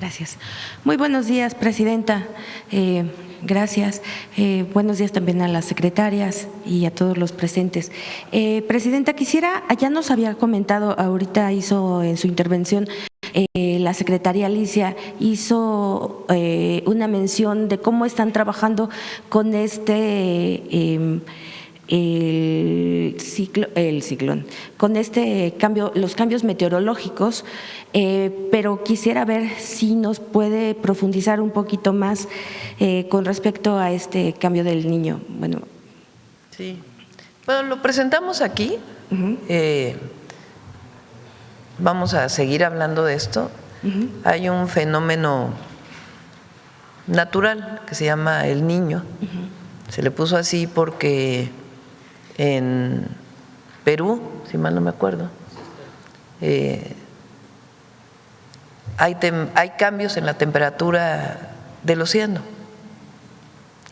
Gracias. Muy buenos días, presidenta. Gracias. Buenos días también a las secretarias y a todos los presentes. Presidenta, ya nos había comentado, ahorita hizo en su intervención, la secretaria Alicia hizo una mención de cómo están trabajando con con este cambio, los cambios meteorológicos, pero quisiera ver si nos puede profundizar un poquito más con respecto a este cambio del niño. Bueno, sí. Bueno, lo presentamos aquí. Vamos a seguir hablando de esto. Hay un fenómeno natural que se llama el Niño. Se le puso así porque en Perú, si mal no me acuerdo, hay cambios en la temperatura del océano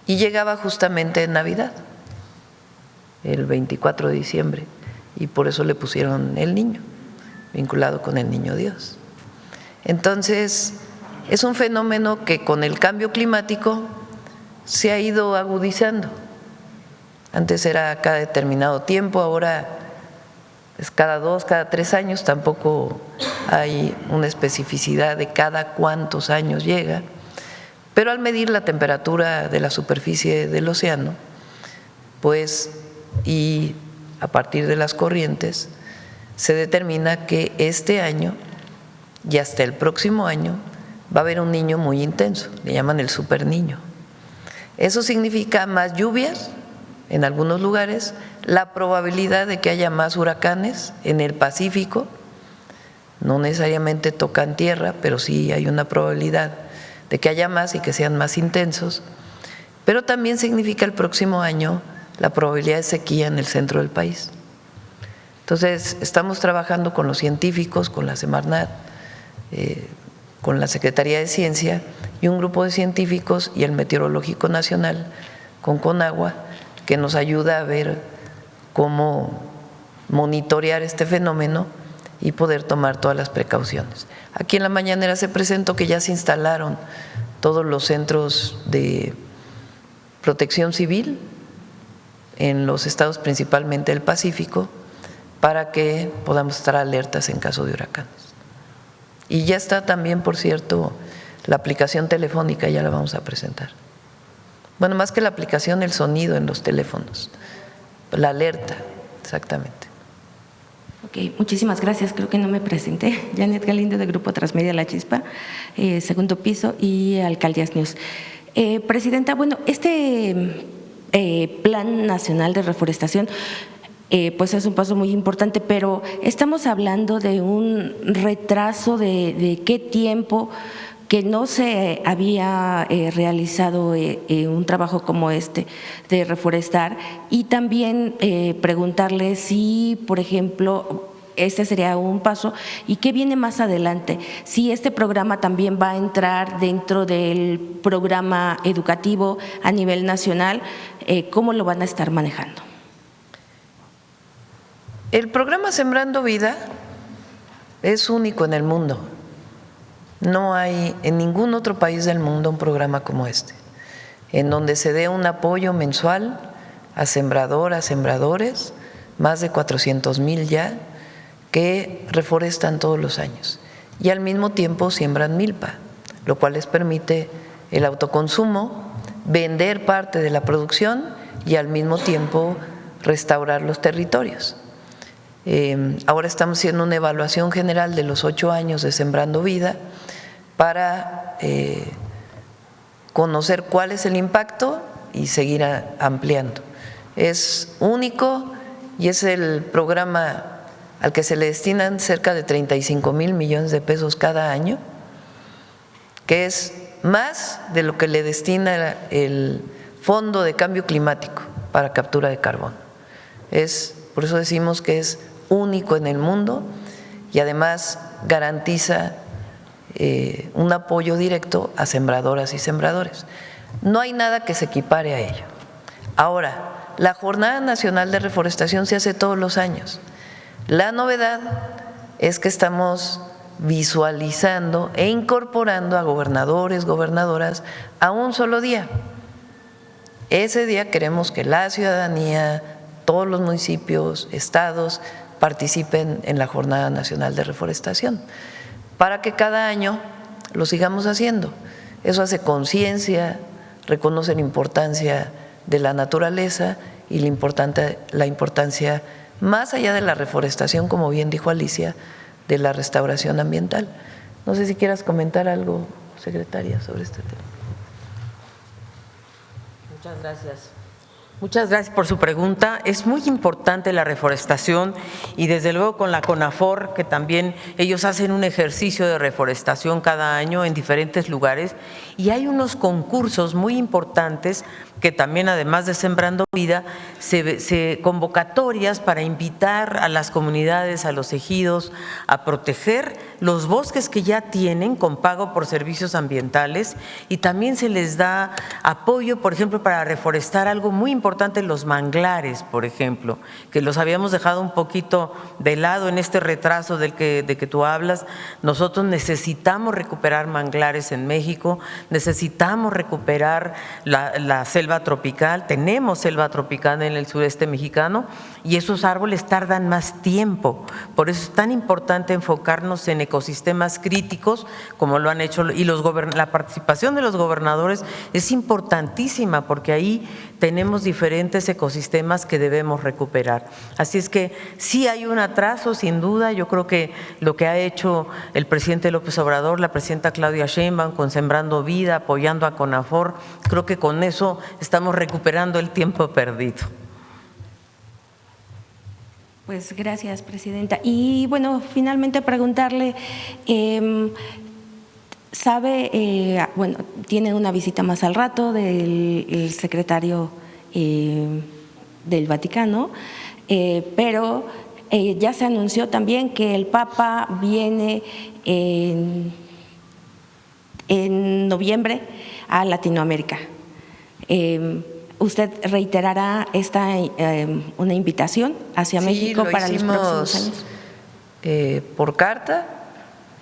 y llegaba justamente en Navidad, el 24 de diciembre, y por eso le pusieron el Niño, vinculado con el Niño Dios. Entonces, es un fenómeno que con el cambio climático se ha ido agudizando. Antes era cada determinado tiempo, ahora es cada 2, cada 3 años, tampoco hay una especificidad de cada cuántos años llega, pero al medir la temperatura de la superficie del océano, pues, y a partir de las corrientes, se determina que este año y hasta el próximo año va a haber un niño muy intenso, le llaman el superniño. Eso significa más lluvias en algunos lugares, la probabilidad de que haya más huracanes en el Pacífico, no necesariamente tocan tierra, pero sí hay una probabilidad de que haya más y que sean más intensos, pero también significa el próximo año la probabilidad de sequía en el centro del país. Entonces, estamos trabajando con los científicos, con la Semarnat, con la Secretaría de Ciencia y un grupo de científicos y el Meteorológico Nacional con Conagua, que nos ayuda a ver cómo monitorear este fenómeno y poder tomar todas las precauciones. Aquí en la mañanera se presentó que ya se instalaron todos los centros de protección civil en los estados principalmente del Pacífico para que podamos estar alertas en caso de huracanes. Y ya está también, por cierto, la aplicación telefónica, ya la vamos a presentar. Bueno, más que la aplicación, el sonido en los teléfonos, la alerta, exactamente. Ok, muchísimas gracias. Creo que no me presenté. Janet Galindo, de Grupo Transmedia La Chispa, segundo piso, y Alcaldías News. Presidenta, bueno, este Plan Nacional de Reforestación pues es un paso muy importante, pero estamos hablando de un retraso de qué tiempo, que no se había realizado un trabajo como este de reforestar, y también preguntarle si, por ejemplo, este sería un paso y qué viene más adelante, si este programa también va a entrar dentro del programa educativo a nivel nacional, ¿cómo lo van a estar manejando? El programa Sembrando Vida es único en el mundo. No hay en ningún otro país del mundo un programa como este, en donde se dé un apoyo mensual a sembradoras, sembradores, más de 400,000 ya, que reforestan todos los años y al mismo tiempo siembran milpa, lo cual les permite el autoconsumo, vender parte de la producción y al mismo tiempo restaurar los territorios. Ahora estamos haciendo una evaluación general de los 8 años de Sembrando Vida para conocer cuál es el impacto y seguir ampliando. Es único y es el programa al que se le destinan cerca de 35,000 millones de pesos cada año, que es más de lo que le destina el Fondo de Cambio Climático para captura de carbono. Por eso decimos que es único en el mundo y además garantiza un apoyo directo a sembradoras y sembradores. No hay nada que se equipare a ello. Ahora, la Jornada Nacional de Reforestación se hace todos los años. La novedad es que estamos visualizando e incorporando a gobernadores, gobernadoras a un solo día. Ese día queremos que la ciudadanía, todos los municipios, estados, participen en la Jornada Nacional de Reforestación, para que cada año lo sigamos haciendo. Eso hace conciencia, reconoce la importancia de la naturaleza y la importancia, más allá de la reforestación, como bien dijo Alicia, de la restauración ambiental. No sé si quieras comentar algo, secretaria, sobre este tema. Muchas gracias. Muchas gracias por su pregunta. Es muy importante la reforestación y desde luego con la CONAFOR, que también ellos hacen un ejercicio de reforestación cada año en diferentes lugares, y hay unos concursos muy importantes que también, además de Sembrando Vida, se convocatorias para invitar a las comunidades, a los ejidos, a proteger los bosques que ya tienen con pago por servicios ambientales, y también se les da apoyo, por ejemplo, para reforestar algo muy importante, los manglares, por ejemplo, que los habíamos dejado un poquito de lado en este retraso de que tú hablas. Nosotros necesitamos recuperar manglares en México, necesitamos recuperar la selva tropical, tenemos selva tropical en el sureste mexicano y esos árboles tardan más tiempo, por eso es tan importante enfocarnos en ecosistemas críticos como lo han hecho, y la participación de los gobernadores es importantísima porque ahí tenemos diferentes ecosistemas que debemos recuperar. Así es que sí hay un atraso, sin duda. Yo creo que lo que ha hecho el presidente López Obrador, la presidenta Claudia Sheinbaum con Sembrando Vida, apoyando a CONAFOR, creo que con eso estamos recuperando el tiempo perdido. Pues gracias, presidenta. Y bueno, finalmente preguntarle, bueno, tiene una visita más al rato del secretario del Vaticano, pero ya se anunció también que el Papa viene en noviembre a Latinoamérica. ¿Usted reiterará una invitación hacia México para los próximos años? Por carta,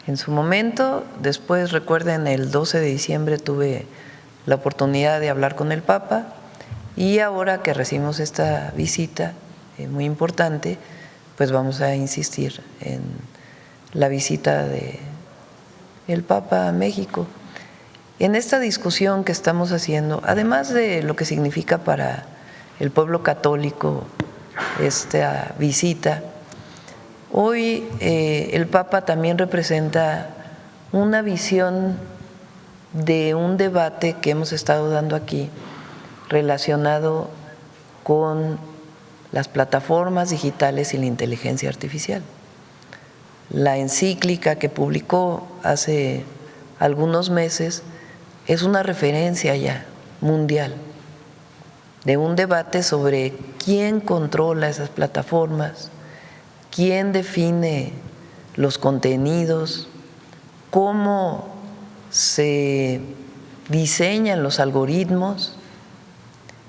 en su momento. Después, recuerden, el 12 de diciembre tuve la oportunidad de hablar con el Papa, y ahora que recibimos esta visita muy importante, pues vamos a insistir en la visita del Papa a México. En esta discusión que estamos haciendo, además de lo que significa para el pueblo católico esta visita, hoy el Papa también representa una visión de un debate que hemos estado dando aquí relacionado con las plataformas digitales y la inteligencia artificial. La encíclica que publicó hace algunos meses es una referencia ya mundial de un debate sobre quién controla esas plataformas, quién define los contenidos, cómo se diseñan los algoritmos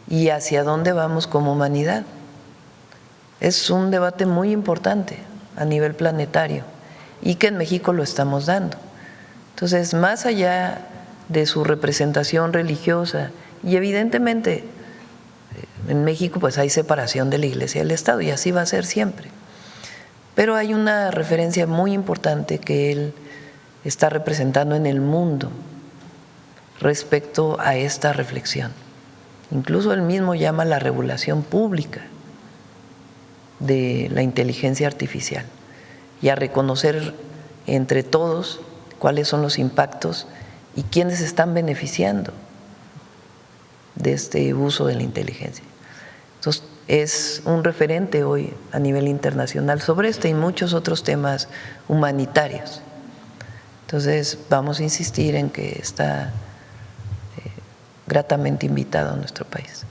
y hacia dónde vamos como humanidad. Es un debate muy importante a nivel planetario y que en México lo estamos dando. Entonces, más allá de su representación religiosa, y evidentemente en México pues hay separación de la Iglesia y del Estado, y así va a ser siempre, pero hay una referencia muy importante que él está representando en el mundo respecto a esta reflexión. Incluso él mismo llama la regulación pública de la inteligencia artificial y a reconocer entre todos cuáles son los impactos y quiénes están beneficiando de este uso de la inteligencia. Entonces, es un referente hoy a nivel internacional sobre este y muchos otros temas humanitarios. Entonces, vamos a insistir en que está gratamente invitado a nuestro país.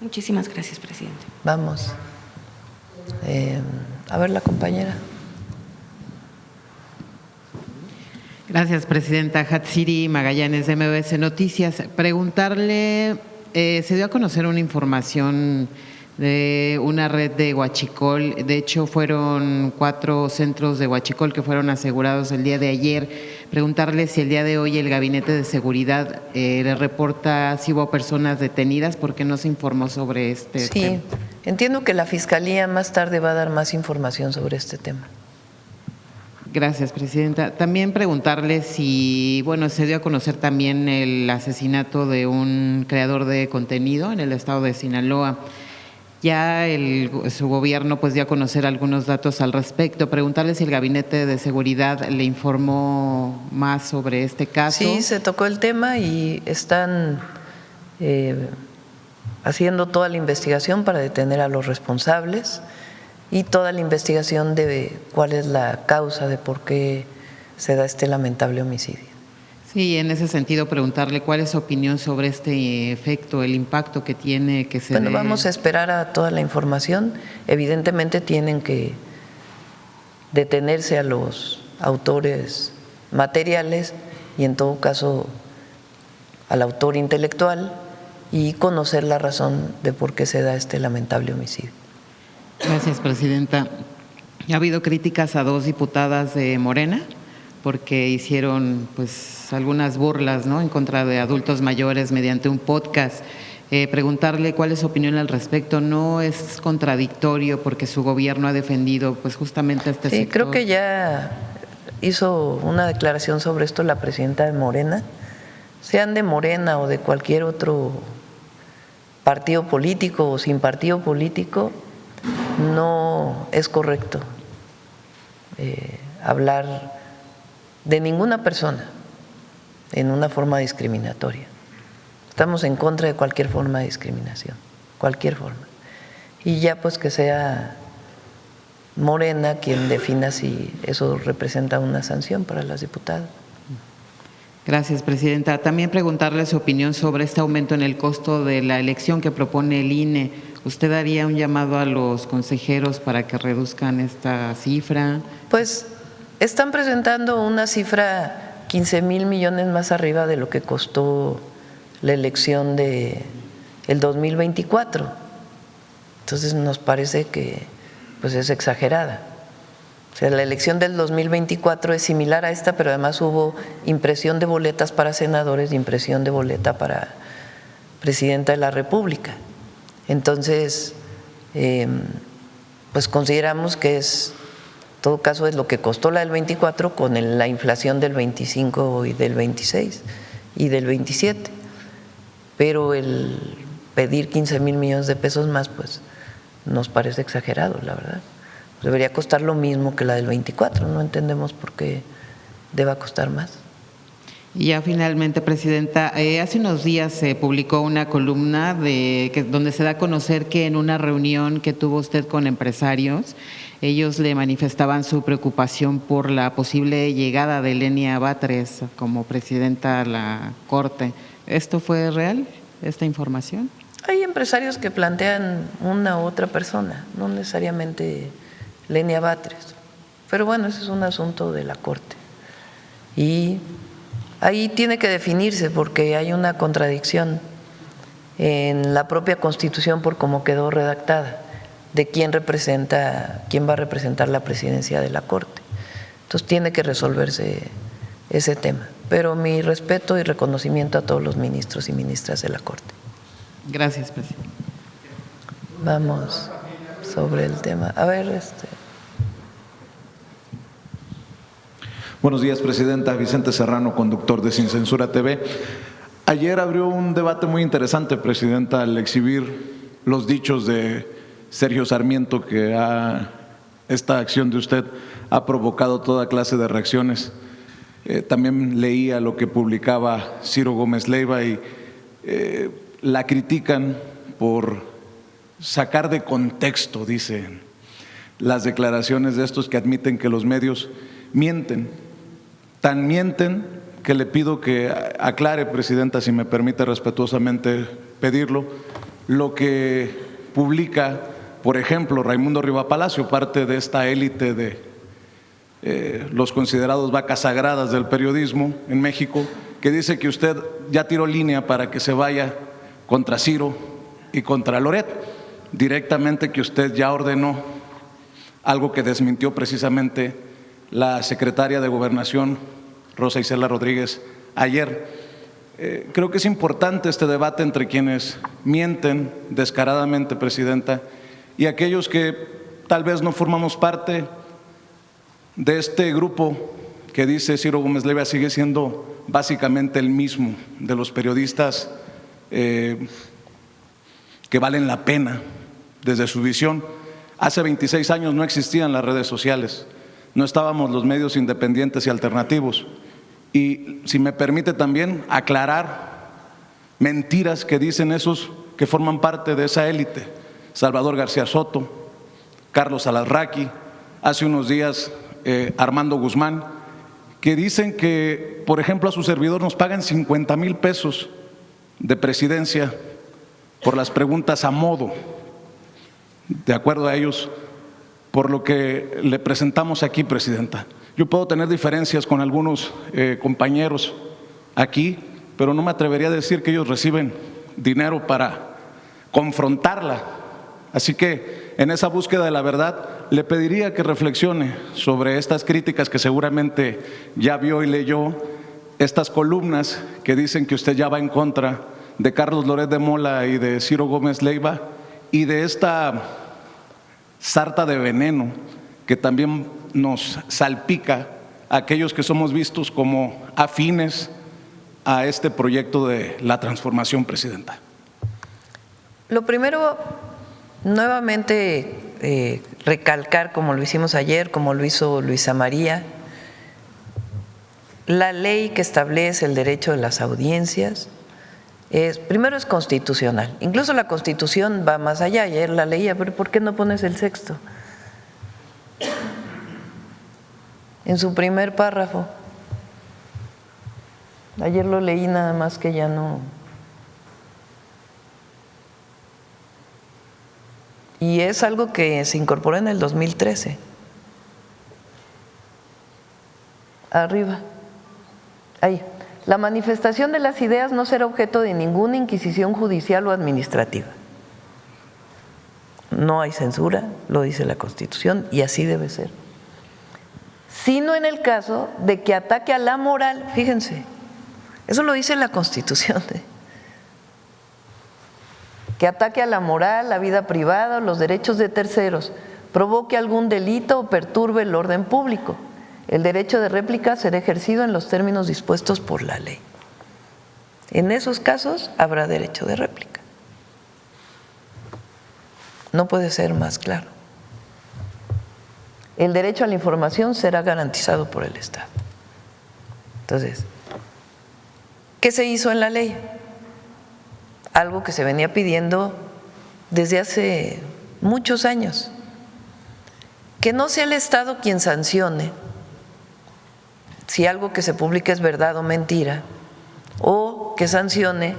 Muchísimas gracias, presidente. Vamos. A ver, la compañera. Gracias, presidenta. Hatsiri Magallanes, de MBS Noticias. Preguntarle, se dio a conocer una información de una red de huachicol. De hecho, fueron 4 centros de huachicol que fueron asegurados el día de ayer. Preguntarle si el día de hoy el Gabinete de Seguridad le reporta si hubo personas detenidas, porque no se informó sobre este tema. Sí, entiendo que la Fiscalía más tarde va a dar más información sobre este tema. Gracias, presidenta. También preguntarle si, bueno, se dio a conocer también el asesinato de un creador de contenido en el estado de Sinaloa. Ya su gobierno pues dio a conocer algunos datos al respecto. Preguntarle si el Gabinete de Seguridad le informó más sobre este caso. Sí, se tocó el tema y están haciendo toda la investigación para detener a los responsables y toda la investigación de cuál es la causa de por qué se da este lamentable homicidio. Sí, en ese sentido preguntarle cuál es su opinión sobre este efecto, el impacto que tiene que se Bueno, dé. vamos a esperar a toda la información. Evidentemente tienen que detenerse a los autores materiales y en todo caso al autor intelectual y conocer la razón de por qué se da este lamentable homicidio. Gracias, presidenta. Ha habido críticas a 2 diputadas de Morena porque hicieron pues algunas burlas, ¿no?, en contra de adultos mayores mediante un podcast. Preguntarle cuál es su opinión al respecto. ¿No es contradictorio porque su gobierno ha defendido pues justamente este Sí, sector? creo que ya hizo una declaración sobre esto la presidenta de Morena. Sean de Morena o de cualquier otro partido político o sin partido político, no es correcto hablar de ninguna persona en una forma discriminatoria. Estamos en contra de cualquier forma de discriminación, cualquier forma. Y ya pues que sea Morena quien defina si eso representa una sanción para las diputadas. Gracias, presidenta. También preguntarle su opinión sobre este aumento en el costo de la elección que propone el INE. ¿Usted haría un llamado a los consejeros para que reduzcan esta cifra? Pues están presentando una cifra 15,000 millones más arriba de lo que costó la elección de el 2024. Entonces nos parece que pues es exagerada. O sea, la elección del 2024 es similar a esta, pero además hubo impresión de boletas para senadores y impresión de boleta para presidenta de la República. Entonces, pues consideramos que es, en todo caso, es lo que costó la del 24 con la inflación del 25 y del 26 y del 27. Pero el pedir 15,000 millones de pesos más, pues nos parece exagerado, la verdad. Debería costar lo mismo que la del 24, no entendemos por qué deba costar más. Y ya finalmente, presidenta, hace unos días se publicó una columna donde se da a conocer que en una reunión que tuvo usted con empresarios, ellos le manifestaban su preocupación por la posible llegada de Lenia Batres como presidenta a la Corte. ¿Esto fue real, esta información? Hay empresarios que plantean una u otra persona, no necesariamente Lenia Batres, pero bueno, ese es un asunto de la Corte. Y ahí tiene que definirse porque hay una contradicción en la propia Constitución por cómo quedó redactada de quién va a representar la presidencia de la Corte. Entonces tiene que resolverse ese tema. Pero mi respeto y reconocimiento a todos los ministros y ministras de la Corte. Gracias, presidente. Vamos sobre el tema. A ver, Buenos días, presidenta. Vicente Serrano, conductor de Sin Censura TV. Ayer abrió un debate muy interesante, presidenta, al exhibir los dichos de Sergio Sarmiento, que esta acción de usted ha provocado toda clase de reacciones. También leía lo que publicaba Ciro Gómez Leiva y la critican por sacar de contexto, dicen, las declaraciones de estos que admiten que los medios mienten. Tan mienten que le pido que aclare, presidenta, si me permite respetuosamente pedirlo, lo que publica, por ejemplo, Raimundo Riva Palacio, parte de esta élite de los considerados vacas sagradas del periodismo en México, que dice que usted ya tiró línea para que se vaya contra Ciro y contra Loret. directamente que usted ya ordenó, algo que desmintió precisamente la secretaria de Gobernación, Rosa Isela Rodríguez, ayer. Creo que es importante este debate entre quienes mienten descaradamente, Presidenta, y aquellos que tal vez no formamos parte de este grupo que dice Ciro Gómez Leiva sigue siendo básicamente el mismo, de los periodistas que valen la pena desde su visión. Hace 26 años no existían las redes sociales, no estábamos los medios independientes y alternativos. Y si me permite también aclarar mentiras que dicen esos que forman parte de esa élite, Salvador García Soto, Carlos Alarraqui, hace unos días Armando Guzmán, que dicen que, por ejemplo, a su servidor nos pagan 50,000 pesos de presidencia por las preguntas a modo, de acuerdo a ellos, por lo que le presentamos aquí, Presidenta. Yo puedo tener diferencias con algunos compañeros aquí, pero no me atrevería a decir que ellos reciben dinero para confrontarla. Así que en esa búsqueda de la verdad le pediría que reflexione sobre estas críticas que seguramente ya vio y leyó, estas columnas que dicen que usted ya va en contra de Carlos Loret de Mola y de Ciro Gómez Leiva, y de esta sarta de veneno que también nos salpica a aquellos que somos vistos como afines a este proyecto de la transformación, Presidenta. Lo primero, nuevamente recalcar, como lo hicimos ayer, como lo hizo Luisa María, la ley que establece el derecho de las audiencias primero es constitucional. Incluso la Constitución va más allá. Ayer la leía, pero ¿por qué no pones el sexto? En su primer párrafo. Ayer lo leí, nada más que ya no. Y es algo que se incorporó en el 2013. Arriba. Ahí. La manifestación de las ideas no será objeto de ninguna inquisición judicial o administrativa. No hay censura, lo dice la Constitución, y así debe ser. Sino en el caso de que ataque a la moral, fíjense, eso lo dice la Constitución, que ataque a la moral, la vida privada o los derechos de terceros, provoque algún delito o perturbe el orden público. El derecho de réplica será ejercido en los términos dispuestos por la ley. En esos casos habrá derecho de réplica. No puede ser más claro. El derecho a la información será garantizado por el Estado. Entonces, ¿qué se hizo en la ley? Algo que se venía pidiendo desde hace muchos años. Que no sea el Estado quien sancione si algo que se publica es verdad o mentira, o que sancione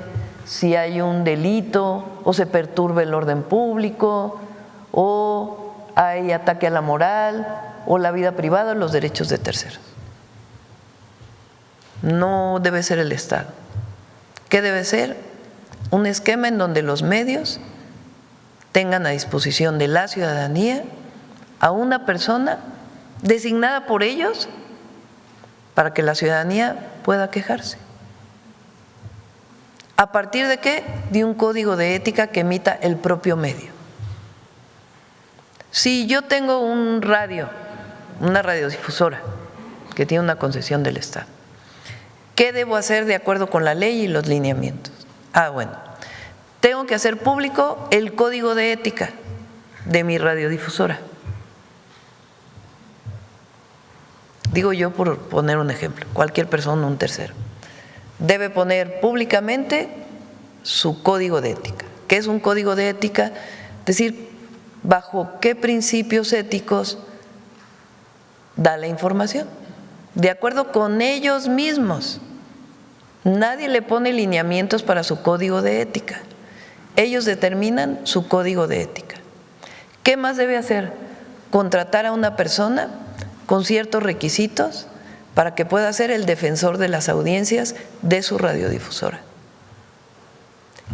si hay un delito o se perturbe el orden público o hay ataque a la moral o la vida privada o los derechos de terceros. No debe ser el Estado. ¿Qué debe ser? Un esquema en donde los medios tengan a disposición de la ciudadanía a una persona designada por ellos para que la ciudadanía pueda quejarse. ¿A partir de qué? De un código de ética que emita el propio medio. Si yo tengo un radio, una radiodifusora que tiene una concesión del Estado, ¿qué debo hacer de acuerdo con la ley y los lineamientos? Bueno, tengo que hacer público el código de ética de mi radiodifusora. Digo yo por poner un ejemplo, cualquier persona, un tercero, debe poner públicamente su código de ética. ¿Qué es un código de ética? Es decir, bajo qué principios éticos da la información, de acuerdo con ellos mismos. Nadie le pone lineamientos para su código de ética. Ellos determinan su código de ética. ¿Qué más debe hacer? Contratar a una persona con ciertos requisitos para que pueda ser el defensor de las audiencias de su radiodifusora.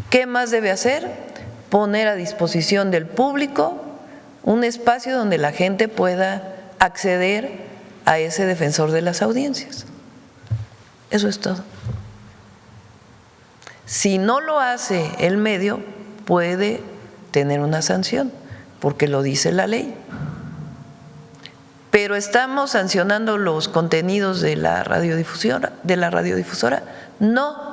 ¿Qué más debe hacer? poner a disposición del público un espacio donde la gente pueda acceder a ese defensor de las audiencias. Eso es todo. Si no lo hace el medio, puede tener una sanción, porque lo dice la ley. Pero ¿estamos sancionando los contenidos de la radiodifusora? No.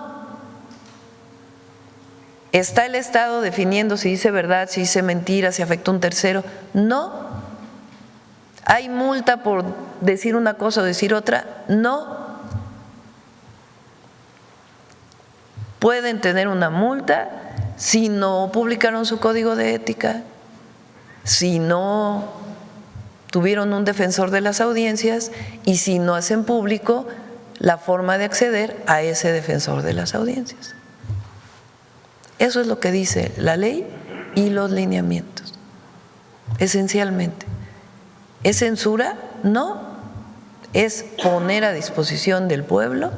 ¿Está el Estado definiendo si dice verdad, si dice mentira, si afecta a un tercero? No. ¿Hay multa por decir una cosa o decir otra? No. Pueden tener una multa si no publicaron su código de ética, si no tuvieron un defensor de las audiencias y si no hacen público la forma de acceder a ese defensor de las audiencias. Eso es lo que dice la ley y los lineamientos, esencialmente. ¿Es censura? No, es poner a disposición del pueblo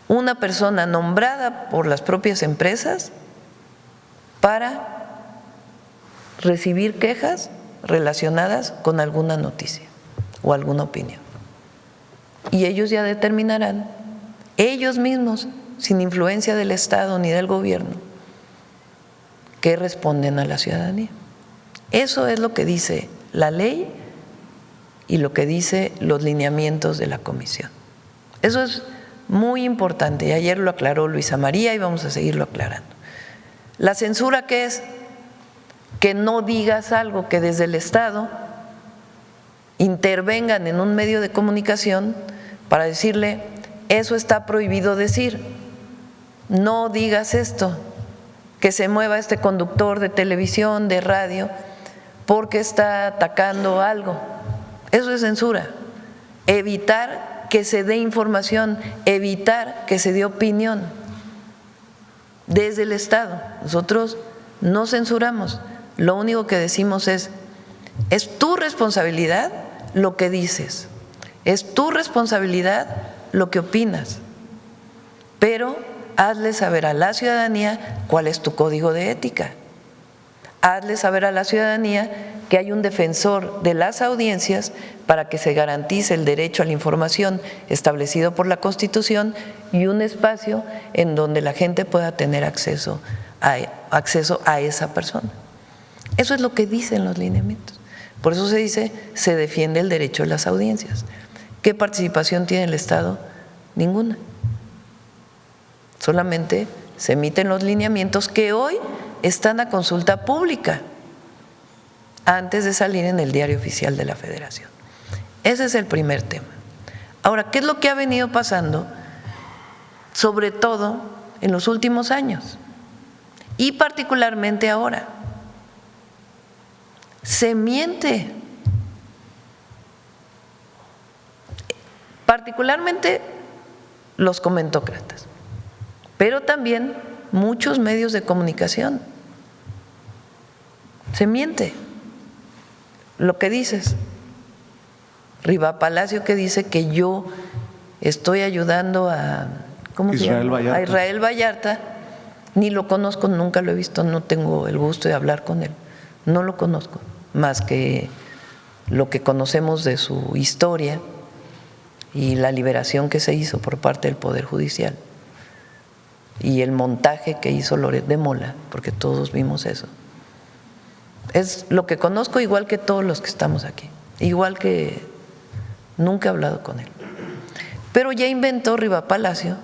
una persona nombrada por las propias empresas para recibir quejas relacionadas con alguna noticia o alguna opinión. Y ellos ya determinarán, ellos mismos, sin influencia del Estado ni del gobierno, que responden a la ciudadanía. Eso es lo que dice la ley y lo que dice los lineamientos de la comisión. Eso es muy importante y ayer lo aclaró Luisa María y vamos a seguirlo aclarando. ¿La censura qué es? Que no digas algo, que desde el Estado intervengan en un medio de comunicación para decirle, eso está prohibido decir, no digas esto, que se mueva este conductor de televisión, de radio, porque está atacando algo. Eso es censura. Evitar que se dé información, evitar que se dé opinión desde el Estado. Nosotros no censuramos, lo único que decimos es tu responsabilidad lo que dices, es tu responsabilidad lo que opinas, pero hazle saber a la ciudadanía cuál es tu código de ética, hazle saber a la ciudadanía que hay un defensor de las audiencias para que se garantice el derecho a la información establecido por la Constitución y un espacio en donde la gente pueda tener acceso a esa persona. Eso es lo que dicen los lineamientos. Por eso se dice, se defiende el derecho a las audiencias. ¿Qué participación tiene el Estado? Ninguna. Solamente se emiten los lineamientos que hoy están a consulta pública antes de salir en el Diario Oficial de la Federación. Ese es el primer tema. Ahora, ¿qué es lo que ha venido pasando? Sobre todo en los últimos años y particularmente ahora. Se miente. Particularmente los comentócratas, pero también muchos medios de comunicación. Se miente. Lo que dices, Riva Palacio, que dice que yo estoy ayudando a Israel Vallarta, ni lo conozco, nunca lo he visto, no tengo el gusto de hablar con él, no lo conozco, más que lo que conocemos de su historia y la liberación que se hizo por parte del Poder Judicial y el montaje que hizo Loret de Mola, porque todos vimos eso. Es lo que conozco, igual que todos los que estamos aquí, igual que nunca he hablado con él. Pero ya inventó Riva Palacio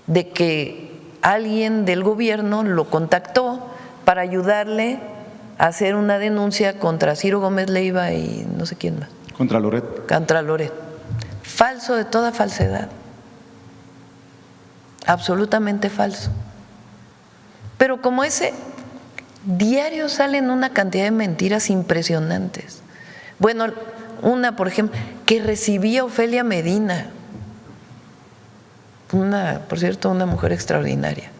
de que alguien del gobierno lo contactó para ayudarle a hacer una denuncia contra Ciro Gómez Leiva y no sé quién más. Contra Loret. Contra Loret. Falso de toda falsedad. Absolutamente falso. Pero como ese diario salen una cantidad de mentiras impresionantes. Bueno, una, por ejemplo, que recibía Ofelia Medina, por cierto, una mujer extraordinaria,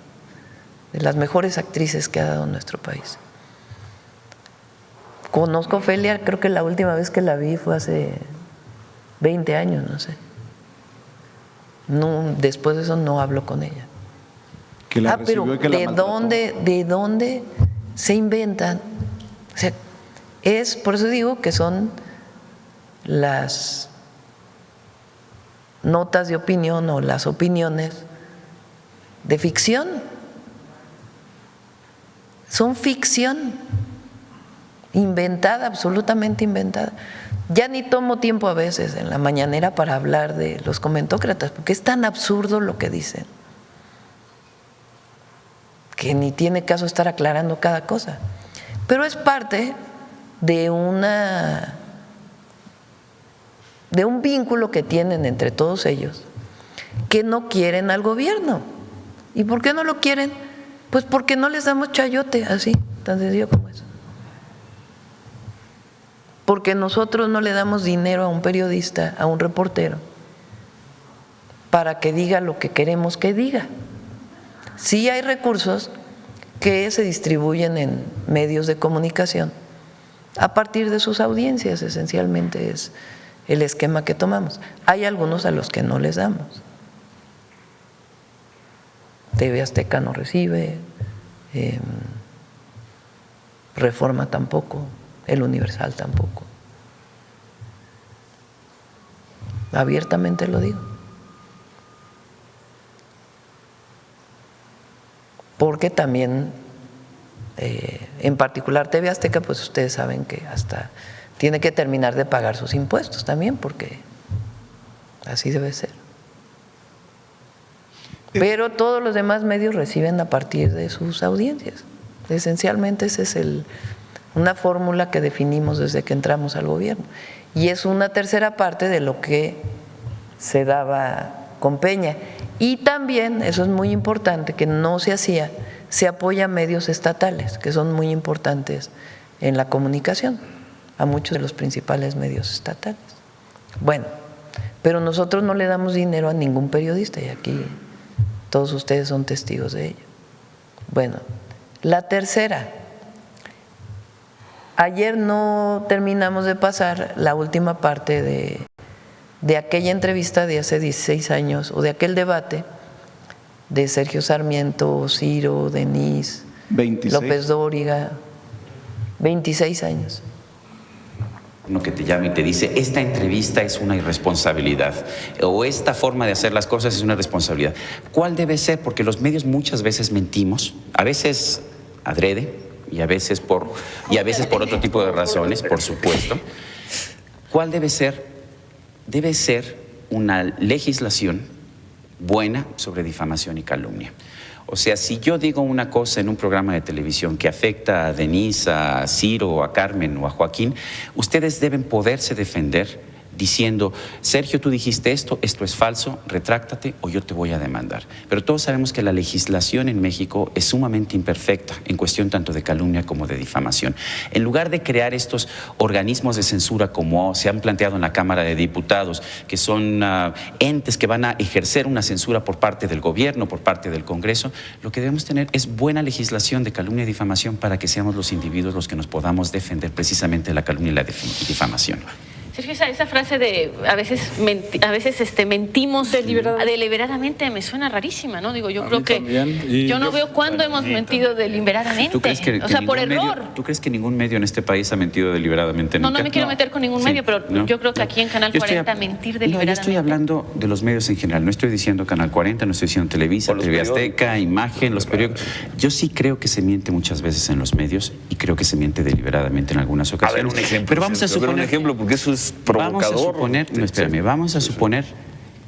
de las mejores actrices que ha dado nuestro país. Conozco a Ofelia, creo que la última vez que la vi fue hace 20 años, no sé. No, después de eso no hablo con ella. que la pero recibió y que la maltrató. ¿de dónde se inventan? O sea, por eso digo que son las notas de opinión o las opiniones de ficción. Son ficción inventada, absolutamente inventada. Ya ni tomo tiempo a veces en la mañanera para hablar de los comentócratas, porque es tan absurdo lo que dicen, que ni tiene caso estar aclarando cada cosa. Pero es parte de un vínculo que tienen entre todos ellos, que no quieren al gobierno. ¿Y por qué no lo quieren? Pues porque no les damos chayote, así, tan sencillo como eso. Porque nosotros no le damos dinero a un periodista, a un reportero, para que diga lo que queremos que diga. Sí hay recursos que se distribuyen en medios de comunicación a partir de sus audiencias, esencialmente es el esquema que tomamos. Hay algunos a los que no les damos. TV Azteca no recibe, Reforma tampoco, El Universal tampoco. Abiertamente lo digo. Porque también, en particular TV Azteca, pues ustedes saben que hasta tiene que terminar de pagar sus impuestos también, porque así debe ser. Pero todos los demás medios reciben a partir de sus audiencias. Esencialmente esa es una fórmula que definimos desde que entramos al gobierno. Y es una tercera parte de lo que se daba con Peña. Y también, eso es muy importante, que no se hacía, se apoya a medios estatales, que son muy importantes en la comunicación, a muchos de los principales medios estatales. Bueno, pero nosotros no le damos dinero a ningún periodista y aquí todos ustedes son testigos de ello. Bueno, la tercera. Ayer no terminamos de pasar la última parte de aquella entrevista de hace 16 años o de aquel debate de Sergio Sarmiento, Ciro, Denise, 26. López Dóriga, 26 años. Uno que te llama y te dice, esta entrevista es una irresponsabilidad o esta forma de hacer las cosas es una responsabilidad. ¿Cuál debe ser? Porque los medios muchas veces mentimos, a veces adrede y a veces por otro tipo de razones, por supuesto. ¿Cuál debe ser? Debe ser una legislación buena sobre difamación y calumnia. O sea, si yo digo una cosa en un programa de televisión que afecta a Denise, a Ciro, a Carmen o a Joaquín, ustedes deben poderse defender diciendo, Sergio, tú dijiste esto es falso, retráctate o yo te voy a demandar. Pero todos sabemos que la legislación en México es sumamente imperfecta en cuestión tanto de calumnia como de difamación. En lugar de crear estos organismos de censura como se han planteado en la Cámara de Diputados, que son entes que van a ejercer una censura por parte del gobierno, por parte del Congreso, lo que debemos tener es buena legislación de calumnia y difamación para que seamos los individuos los que nos podamos defender precisamente de la calumnia y la difamación. Sergio, esa frase de a veces mentimos deliberadamente me suena rarísima, ¿no? Digo, yo creo que yo no veo cuándo hemos mentido deliberadamente. ¿Tú crees que, o sea, por error. ¿Tú crees que ningún medio en este país ha mentido deliberadamente nunca? No me quiero meter con ningún medio, pero yo creo que aquí en Canal 40 mentir deliberadamente. No, yo estoy hablando de los medios en general, no estoy diciendo Canal 40, no estoy diciendo Televisa, TV Azteca, Imagen, los periódicos. Yo sí creo que se miente muchas veces en los medios y creo que se miente deliberadamente en algunas ocasiones. A ver, un ejemplo. Pero vamos a suponer un ejemplo, porque eso es provocador. Vamos a suponer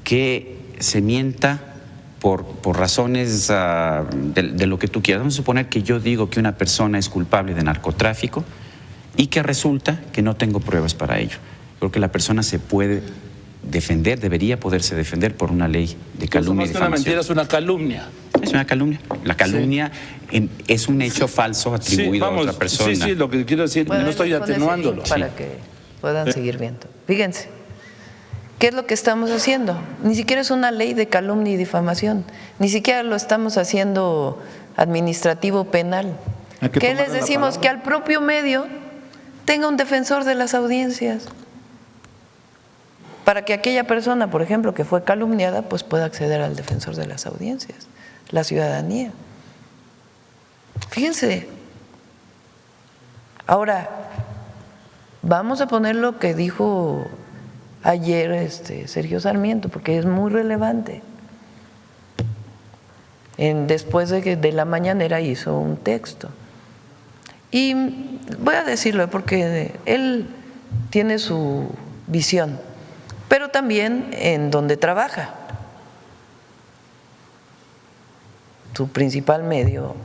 que se mienta por razones de lo que tú quieras. Vamos a suponer que yo digo que una persona es culpable de narcotráfico y que resulta que no tengo pruebas para ello. Creo que la persona se puede defender, debería poderse defender por una ley de calumnia y difamación. Una mentira es una calumnia. Es una calumnia. La calumnia es un hecho falso atribuido a otra persona. Sí, lo que quiero decir, no estoy atenuándolo. Para que puedan seguir viendo. Fíjense, ¿qué es lo que estamos haciendo? Ni siquiera es una ley de calumnia y difamación, ni siquiera lo estamos haciendo administrativo penal. ¿Qué les decimos? Que al propio medio tenga un defensor de las audiencias, para que aquella persona, por ejemplo, que fue calumniada, pues pueda acceder al defensor de las audiencias. la ciudadanía. Fíjense. Ahora, vamos a poner lo que dijo ayer Sergio Sarmiento, porque es muy relevante. Después de la mañanera hizo un texto. Y voy a decirlo porque él tiene su visión, pero también en donde trabaja, su principal medio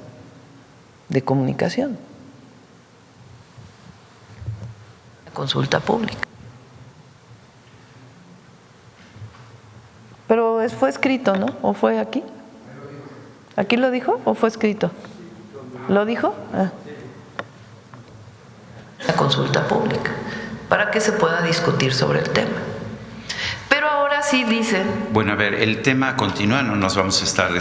de comunicación, la consulta pública. Pero fue escrito, ¿no? ¿O fue aquí? ¿Aquí lo dijo o fue escrito? ¿Lo dijo? Ah. La consulta pública, para que se pueda discutir sobre el tema. Pero ahora sí dicen… Bueno, a ver, el tema continúa, no nos vamos a estar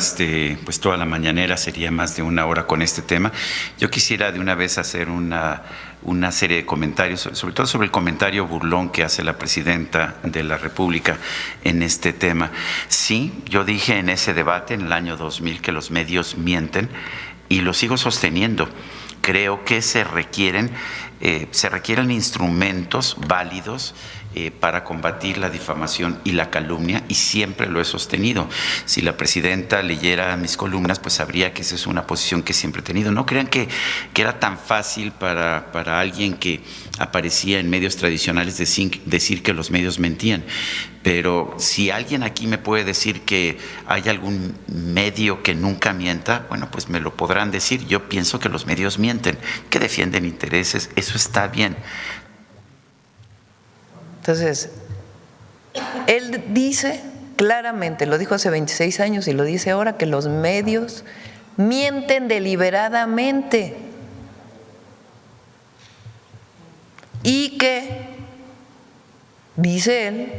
pues toda la mañanera, sería más de una hora con este tema. Yo quisiera de una vez hacer una serie de comentarios, sobre todo sobre el comentario burlón que hace la presidenta de la República en este tema. Sí, yo dije en ese debate en el año 2000 que los medios mienten y lo sigo sosteniendo. Creo que se requieren instrumentos válidos para combatir la difamación y la calumnia, y siempre lo he sostenido. Si la presidenta leyera mis columnas, pues sabría que esa es una posición que siempre he tenido. No crean que era tan fácil para alguien que aparecía en medios tradicionales decir que los medios mentían. Pero si alguien aquí me puede decir que hay algún medio que nunca mienta, bueno, pues me lo podrán decir. Yo pienso que los medios mienten, que defienden intereses, eso está bien. Entonces, él dice claramente, lo dijo hace 26 años y lo dice ahora, que los medios mienten deliberadamente y que, dice él,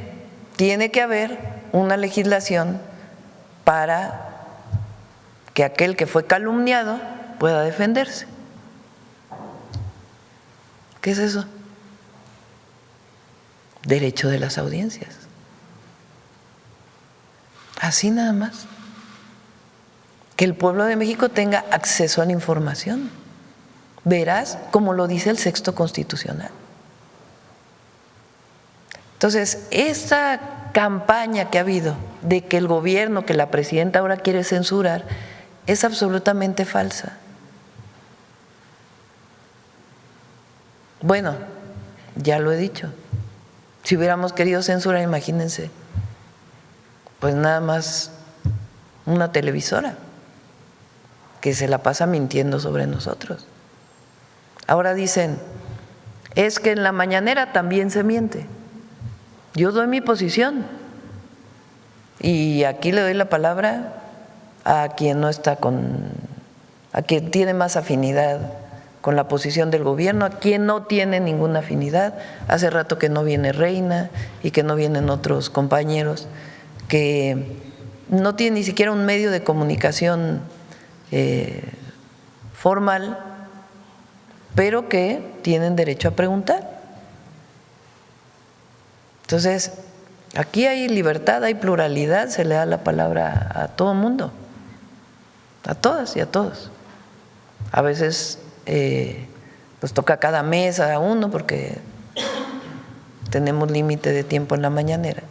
tiene que haber una legislación para que aquel que fue calumniado pueda defenderse. ¿Qué es eso? Derecho de las audiencias. Así nada más. Que el pueblo de México tenga acceso a la información. Verás, como lo dice el Sexto Constitucional. Entonces, esta campaña que ha habido de que el gobierno, que la presidenta ahora quiere censurar, es absolutamente falsa. Bueno, ya lo he dicho. Si hubiéramos querido censurar, imagínense, pues nada más una televisora que se la pasa mintiendo sobre nosotros. Ahora dicen, es que en la mañanera también se miente. Yo doy mi posición y aquí le doy la palabra a quien no está a quien tiene más afinidad con la posición del gobierno, a quien no tiene ninguna afinidad. Hace rato que no viene Reina y que no vienen otros compañeros que no tienen ni siquiera un medio de comunicación formal, pero que tienen derecho a preguntar. Entonces, aquí hay libertad, hay pluralidad, se le da la palabra a todo mundo, a todas y a todos. A veces pues toca cada mes a uno porque tenemos límite de tiempo en la mañanera,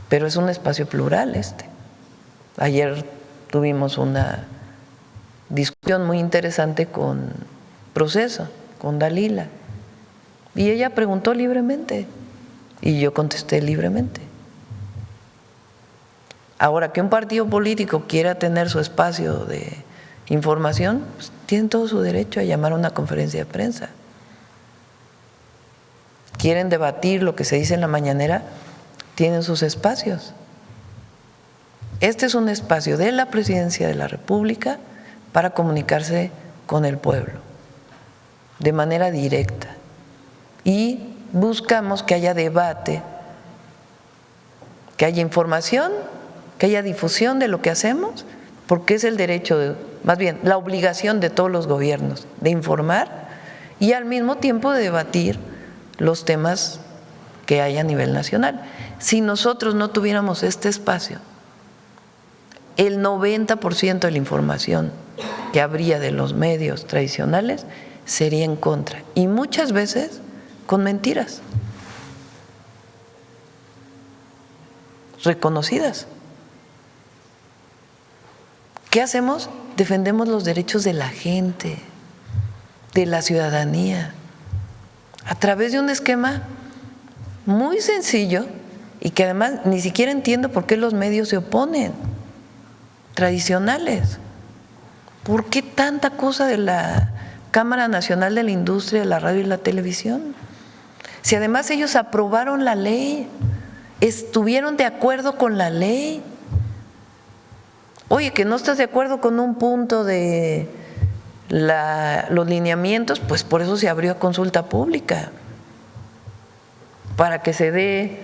pero es un espacio plural este. Ayer tuvimos una discusión muy interesante con Proceso, con Dalila, y ella preguntó libremente y yo contesté libremente. Ahora, que un partido político quiera tener su espacio de información, pues tienen todo su derecho a llamar a una conferencia de prensa. Quieren debatir lo que se dice en la mañanera, tienen sus espacios. Este es un espacio de la Presidencia de la República para comunicarse con el pueblo de manera directa, y buscamos que haya debate, que haya información, que haya difusión de lo que hacemos, porque es el derecho, más bien la obligación de todos los gobiernos de informar y al mismo tiempo de debatir los temas que hay a nivel nacional. Si nosotros no tuviéramos este espacio, el 90% de la información que habría de los medios tradicionales sería en contra, y muchas veces con mentiras reconocidas. ¿Qué hacemos? Defendemos los derechos de la gente, de la ciudadanía, a través de un esquema muy sencillo y que además ni siquiera entiendo por qué los medios se oponen, tradicionales. ¿Por qué tanta cosa de la Cámara Nacional de la Industria de la Radio y la Televisión? Si además ellos aprobaron la ley, estuvieron de acuerdo con la ley. Oye, que no estás de acuerdo con un punto de los lineamientos, pues por eso se abrió a consulta pública, para que se dé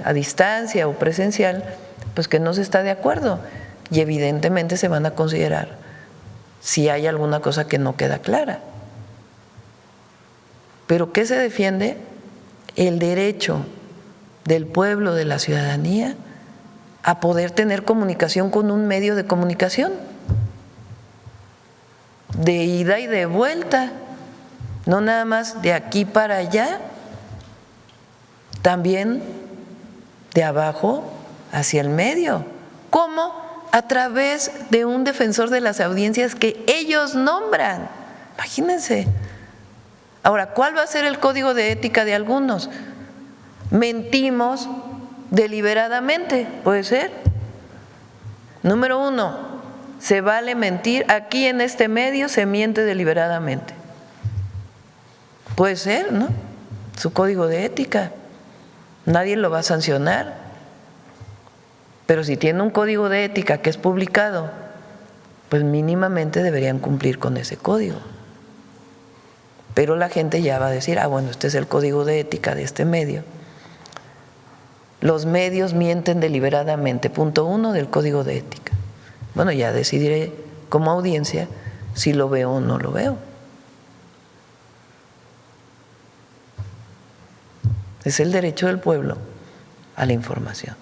a distancia o presencial, pues que no se está de acuerdo, y evidentemente se van a considerar si hay alguna cosa que no queda clara. ¿Pero qué se defiende? El derecho del pueblo, de la ciudadanía, a poder tener comunicación con un medio de comunicación, de ida y de vuelta, no nada más de aquí para allá, también de abajo hacia el medio. ¿Cómo? A través de un defensor de las audiencias que ellos nombran. Imagínense. Ahora, ¿cuál va a ser el código de ética de algunos? Mentimos deliberadamente, puede ser. Número 1, se vale mentir. Aquí en este medio se miente deliberadamente. Puede ser, ¿no? Su código de ética. Nadie lo va a sancionar. Pero si tiene un código de ética que es publicado, pues mínimamente deberían cumplir con ese código. Pero la gente ya va a decir, bueno, este es el código de ética de este medio. Los medios mienten deliberadamente, punto 1 del código de ética. Bueno, ya decidiré como audiencia si lo veo o no lo veo. Es el derecho del pueblo a la información.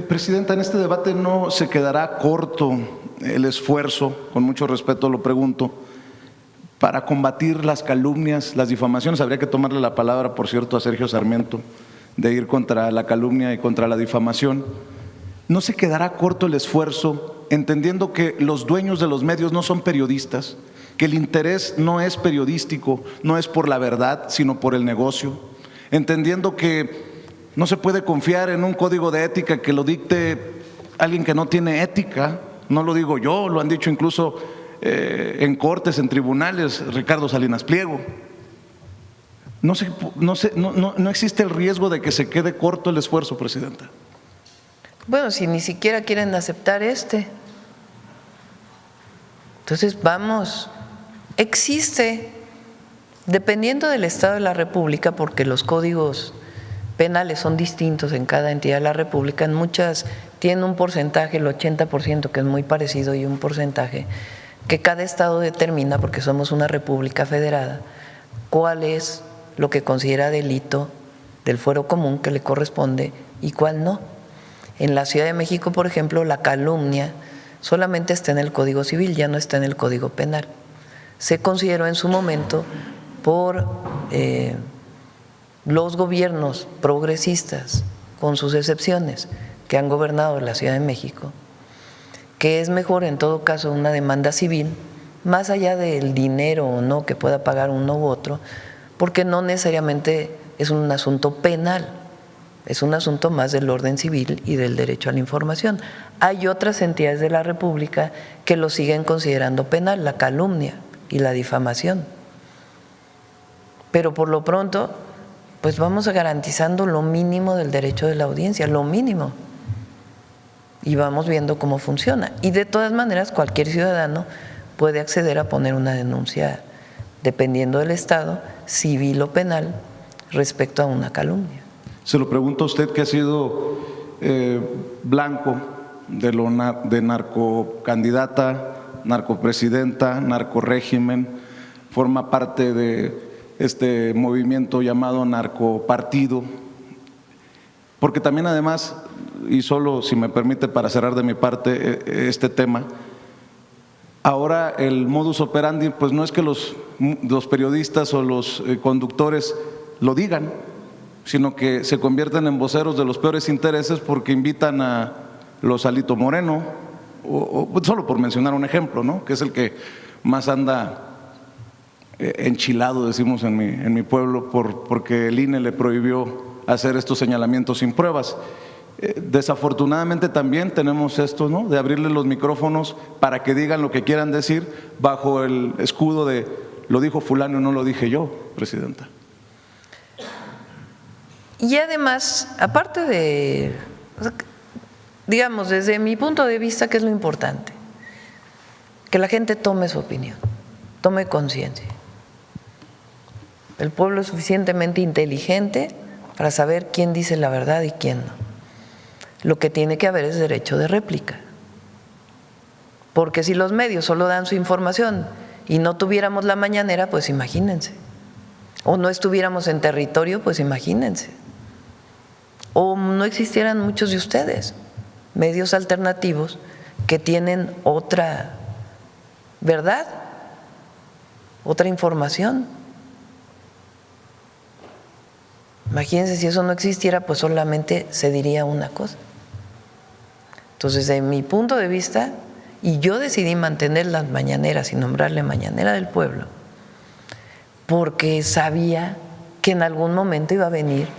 Presidenta, en este debate no se quedará corto el esfuerzo, con mucho respeto lo pregunto, para combatir las calumnias, las difamaciones. Habría que tomarle la palabra, por cierto, a Sergio Sarmiento, de ir contra la calumnia y contra la difamación. ¿No se quedará corto el esfuerzo, entendiendo que los dueños de los medios no son periodistas, que el interés no es periodístico, no es por la verdad, sino por el negocio, entendiendo que no se puede confiar en un código de ética que lo dicte alguien que no tiene ética? No lo digo yo, lo han dicho incluso en cortes, en tribunales, Ricardo Salinas Pliego. No existe el riesgo de que se quede corto el esfuerzo, Presidenta. Bueno, si ni siquiera quieren aceptar entonces vamos, existe, dependiendo del Estado de la República, porque los códigos penales son distintos en cada entidad de la República, en muchas tienen un porcentaje, el 80%, que es muy parecido, y un porcentaje que cada estado determina, porque somos una república federada, cuál es lo que considera delito del fuero común que le corresponde y cuál no. En la Ciudad de México, por ejemplo, la calumnia solamente está en el Código Civil, ya no está en el Código Penal. Se consideró en su momento por los gobiernos progresistas, con sus excepciones, que han gobernado la Ciudad de México, que es mejor en todo caso una demanda civil, más allá del dinero o no que pueda pagar uno u otro, porque no necesariamente es un asunto penal, es un asunto más del orden civil y del derecho a la información. Hay otras entidades de la República que lo siguen considerando penal, la calumnia y la difamación. Pero por lo pronto, pues vamos garantizando lo mínimo del derecho de la audiencia, lo mínimo. Y vamos viendo cómo funciona. Y de todas maneras, cualquier ciudadano puede acceder a poner una denuncia, dependiendo del estado, civil o penal, respecto a una calumnia. Se lo pregunto a usted, que ha sido blanco de narcocandidata, narcopresidenta, narcorégimen, forma parte de este movimiento llamado narcopartido, porque también además y solo si me permite para cerrar de mi parte este tema, ahora el modus operandi pues no es que los periodistas o los conductores lo digan, sino que se convierten en voceros de los peores intereses porque invitan a los Alito Moreno, o solo por mencionar un ejemplo, ¿no?, que es el que más anda enchilado, decimos en mi pueblo, porque el INE le prohibió hacer estos señalamientos sin pruebas. Desafortunadamente también tenemos esto, ¿no?, de abrirle los micrófonos para que digan lo que quieran decir bajo el escudo de lo dijo fulano y no lo dije yo, presidenta. Y además, aparte de, digamos, desde mi punto de vista, ¿qué es lo importante? Que la gente tome su opinión, tome conciencia. El pueblo es suficientemente inteligente para saber quién dice la verdad y quién no. Lo que tiene que haber es derecho de réplica. Porque si los medios solo dan su información y no tuviéramos la mañanera, pues imagínense. O no estuviéramos en territorio, pues imagínense. O no existieran muchos de ustedes, medios alternativos que tienen otra verdad, otra información. Imagínense si eso no existiera, pues solamente se diría una cosa. Entonces, desde mi punto de vista, y yo decidí mantener las mañaneras y nombrarle Mañanera del Pueblo, porque sabía que en algún momento iba a venir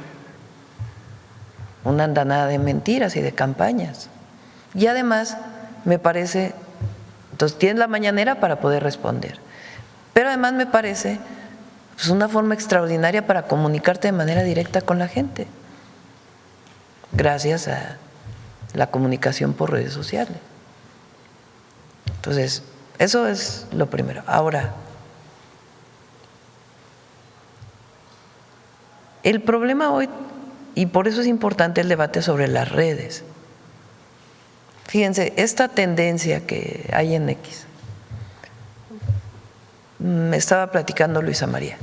una andanada de mentiras y de campañas. Y además, me parece, entonces tienes la mañanera para poder responder, pero además me parece pues una forma extraordinaria para comunicarte de manera directa con la gente, gracias a la comunicación por redes sociales. Entonces, eso es lo primero. Ahora, el problema hoy, y por eso es importante el debate sobre las redes. Fíjense, esta tendencia que hay en X, me estaba platicando Luisa María,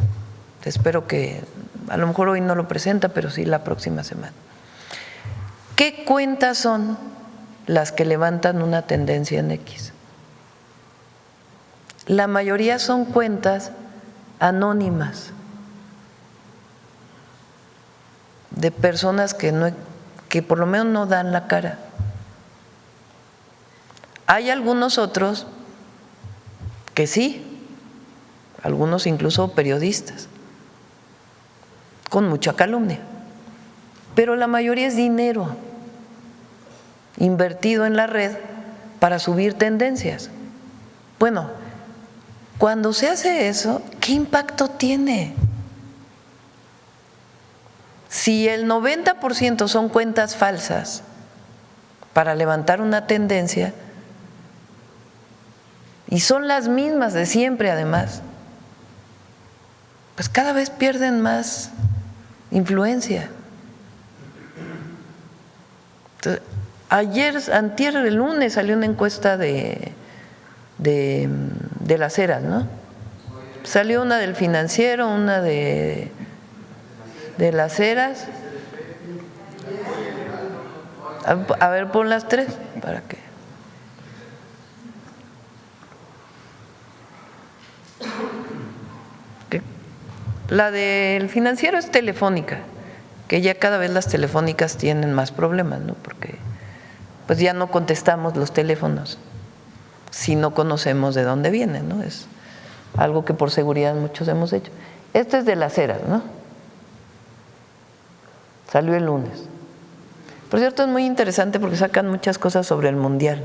espero que a lo mejor hoy no lo presenta, pero sí la próxima semana. ¿Qué cuentas son las que levantan una tendencia en X? La mayoría son cuentas anónimas de personas que por lo menos no dan la cara. Hay algunos otros que sí, algunos incluso periodistas, con mucha calumnia, pero la mayoría es dinero invertido en la red para subir tendencias. Bueno, cuando se hace eso, ¿qué impacto tiene? Si el 90% son cuentas falsas para levantar una tendencia, y son las mismas de siempre además, pues cada vez pierden más influencia. Entonces, antier, el lunes salió una encuesta de las Heras, ¿no? Salió una del Financiero, una de las Heras. A ver, pon las tres para que. La del Financiero es Telefónica, que ya cada vez las telefónicas tienen más problemas, ¿no? Porque pues ya no contestamos los teléfonos si no conocemos de dónde vienen, ¿no? Es algo que por seguridad muchos hemos hecho. Este es de las Heras, ¿no? Salió el lunes. Por cierto, es muy interesante porque sacan muchas cosas sobre el Mundial.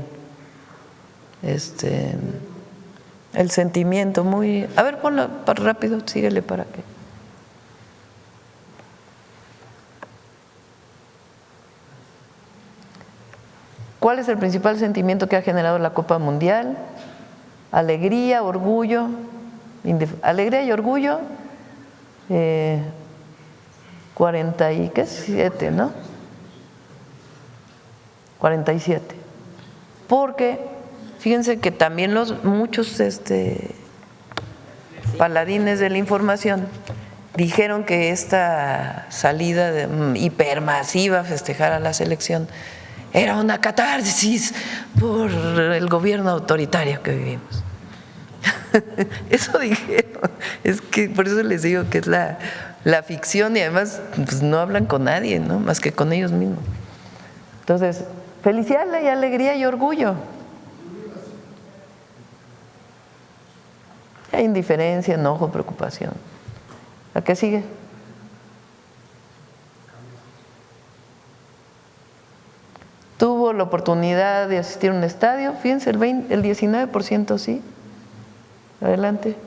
El sentimiento muy… A ver, ponlo rápido, síguele para que… ¿Cuál es el principal sentimiento que ha generado la Copa Mundial? Alegría, orgullo, alegría y orgullo, 47, ¿no? 47. Porque fíjense que también muchos paladines de la información dijeron que esta salida hipermasiva a festejar a la selección era una catarsis por el gobierno autoritario que vivimos. Eso dijeron. Es que por eso les digo que es la ficción, y además pues, no hablan con nadie, ¿no? Más que con ellos mismos. Entonces, felicidad y alegría y orgullo. Hay indiferencia, enojo, preocupación. ¿A qué sigue? Tuvo la oportunidad de asistir a un estadio, fíjense, el 19% sí. Adelante.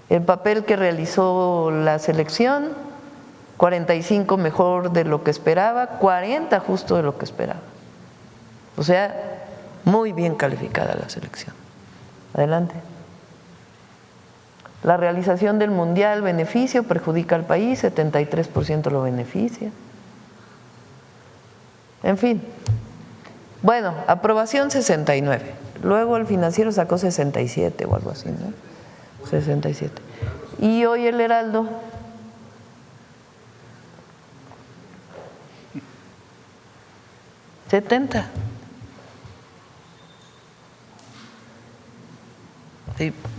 El papel que realizó la selección, 45 mejor de lo que esperaba, 40 justo de lo que esperaba. O sea, muy bien calificada la selección. Adelante. La realización del mundial, beneficio, perjudica al país, 73% lo beneficia. En fin. Bueno, aprobación 69. Luego el Financiero sacó 67 o algo así, ¿no? 67. Y hoy el Heraldo $70.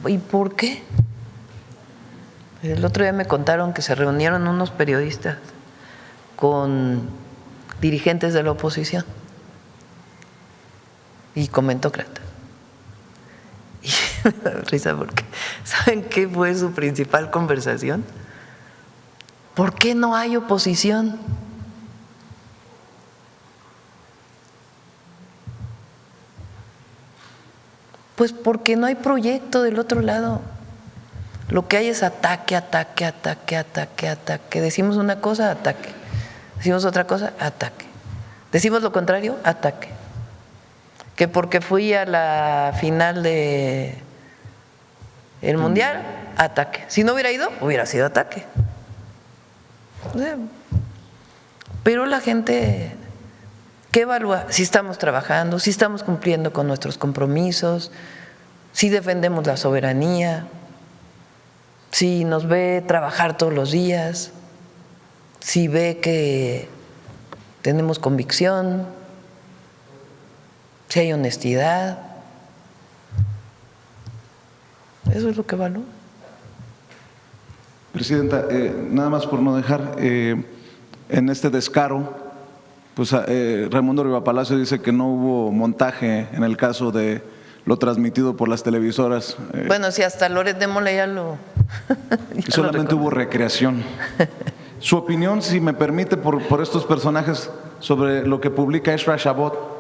¿Y por qué? El otro día me contaron que se reunieron unos periodistas con dirigentes de la oposición y comentócratas. Y me da risa porque ¿saben qué fue su principal conversación? ¿Por qué no hay oposición? Pues porque no hay proyecto del otro lado. Lo que hay es ataque, ataque, ataque, ataque, ataque. Decimos una cosa, ataque. Decimos otra cosa, ataque. Decimos lo contrario, ataque. Que porque fui a la final de el mundial, ataque. Si no hubiera ido, hubiera sido ataque. O sea, pero la gente, ¿qué evalúa? Si estamos trabajando, si estamos cumpliendo con nuestros compromisos, si defendemos la soberanía, si nos ve trabajar todos los días, si ve que tenemos convicción, si hay honestidad. Eso es lo que evalúa. Presidenta, nada más por no dejar, en este descaro, pues Raimundo Rivapalacio dice que no hubo montaje en el caso de lo transmitido por las televisoras. Bueno, si hasta Loret de Mola ya lo… ya solamente hubo recreación. Su opinión, si me permite, por estos personajes sobre lo que publica Ezra Shabot,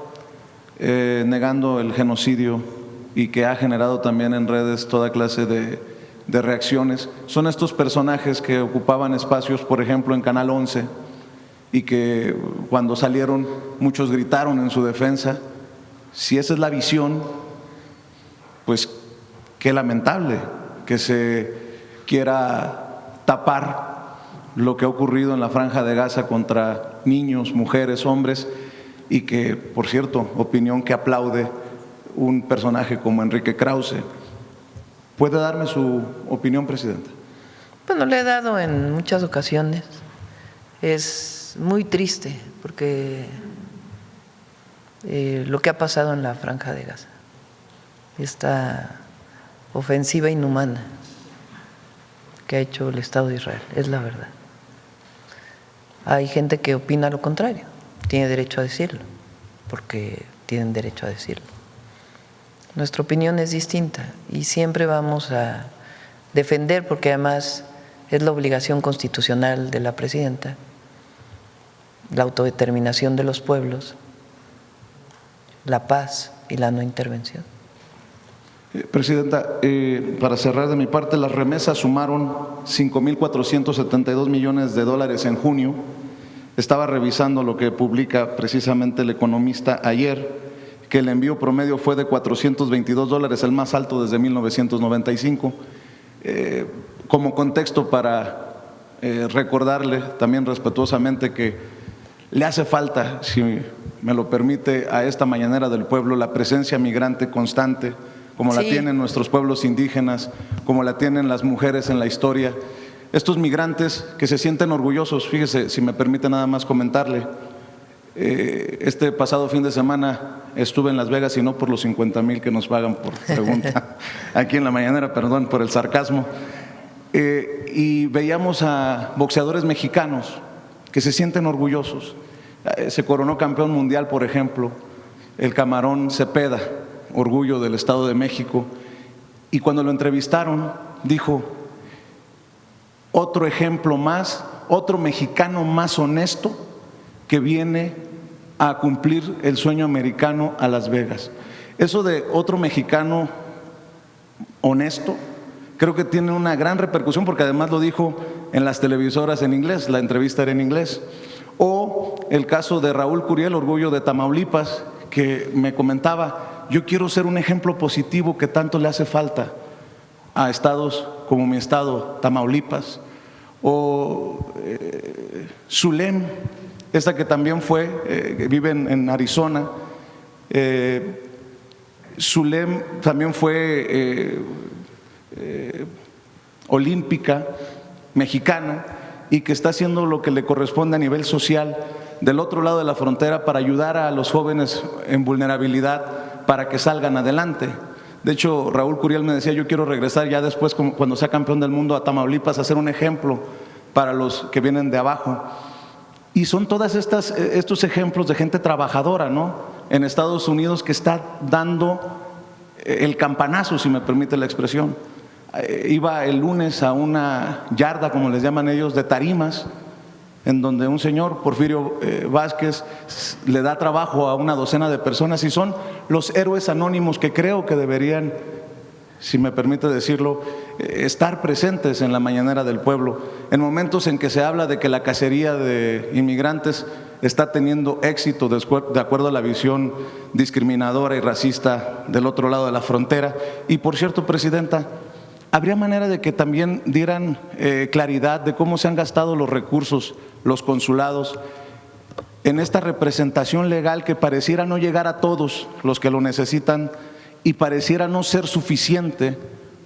negando el genocidio y que ha generado también en redes toda clase de reacciones. Son estos personajes que ocupaban espacios, por ejemplo, en Canal 11, y que cuando salieron muchos gritaron en su defensa. Si esa es la visión, pues qué lamentable que se quiera tapar lo que ha ocurrido en la Franja de Gaza contra niños, mujeres, hombres, y que, por cierto, opinión que aplaude un personaje como Enrique Krause. ¿Puede darme su opinión, Presidenta? Bueno, le he dado en muchas ocasiones. Es muy triste porque lo que ha pasado en la Franja de Gaza, esta ofensiva inhumana que ha hecho el Estado de Israel, es la verdad. Hay gente que opina lo contrario, tiene derecho a decirlo, porque tienen derecho a decirlo. Nuestra opinión es distinta y siempre vamos a defender, porque además es la obligación constitucional de la presidenta, la autodeterminación de los pueblos, la paz y la no intervención. Presidenta, para cerrar de mi parte, las remesas sumaron 5.472 millones de dólares en junio. Estaba revisando lo que publica precisamente El Economista ayer, que el envío promedio fue de $422, el más alto desde 1995. Como contexto para recordarle también respetuosamente que le hace falta, si me lo permite, a esta mañanera del pueblo la presencia migrante constante, como la tienen nuestros pueblos indígenas, como la tienen las mujeres en la historia. Estos migrantes que se sienten orgullosos, fíjese, si me permite nada más comentarle, Este pasado fin de semana estuve en Las Vegas y no por los 50,000 que nos pagan por pregunta aquí en la mañanera, perdón por el sarcasmo, y veíamos a boxeadores mexicanos que se sienten orgullosos. Se coronó campeón mundial, por ejemplo, el Camarón Cepeda, orgullo del Estado de México, y cuando lo entrevistaron dijo: otro ejemplo más, otro mexicano más honesto que viene a cumplir el sueño americano a Las Vegas. Eso de otro mexicano honesto creo que tiene una gran repercusión, porque además lo dijo en las televisoras en inglés, la entrevista era en inglés. O el caso de Raúl Curiel, orgullo de Tamaulipas, que me comentaba: yo quiero ser un ejemplo positivo que tanto le hace falta a estados como mi estado, Tamaulipas. O Zulem, esta que también fue, que vive en Arizona. Zulem también fue olímpica, mexicana, y que está haciendo lo que le corresponde a nivel social del otro lado de la frontera para ayudar a los jóvenes en vulnerabilidad para que salgan adelante. De hecho, Raúl Curiel me decía: yo quiero regresar ya después, cuando sea campeón del mundo, a Tamaulipas, a ser un ejemplo para los que vienen de abajo. Y son todas estos ejemplos de gente trabajadora, ¿no?, en Estados Unidos, que está dando el campanazo, si me permite la expresión. Iba el lunes a una yarda, como les llaman ellos, de tarimas, en donde un señor, Porfirio Vázquez, le da trabajo a una docena de personas, y son los héroes anónimos que creo que deberían, si me permite decirlo, estar presentes en la mañanera del pueblo, en momentos en que se habla de que la cacería de inmigrantes está teniendo éxito de acuerdo a la visión discriminadora y racista del otro lado de la frontera. Y por cierto, Presidenta, ¿habría manera de que también dieran claridad de cómo se han gastado los recursos, los consulados, en esta representación legal que pareciera no llegar a todos los que lo necesitan y pareciera no ser suficiente?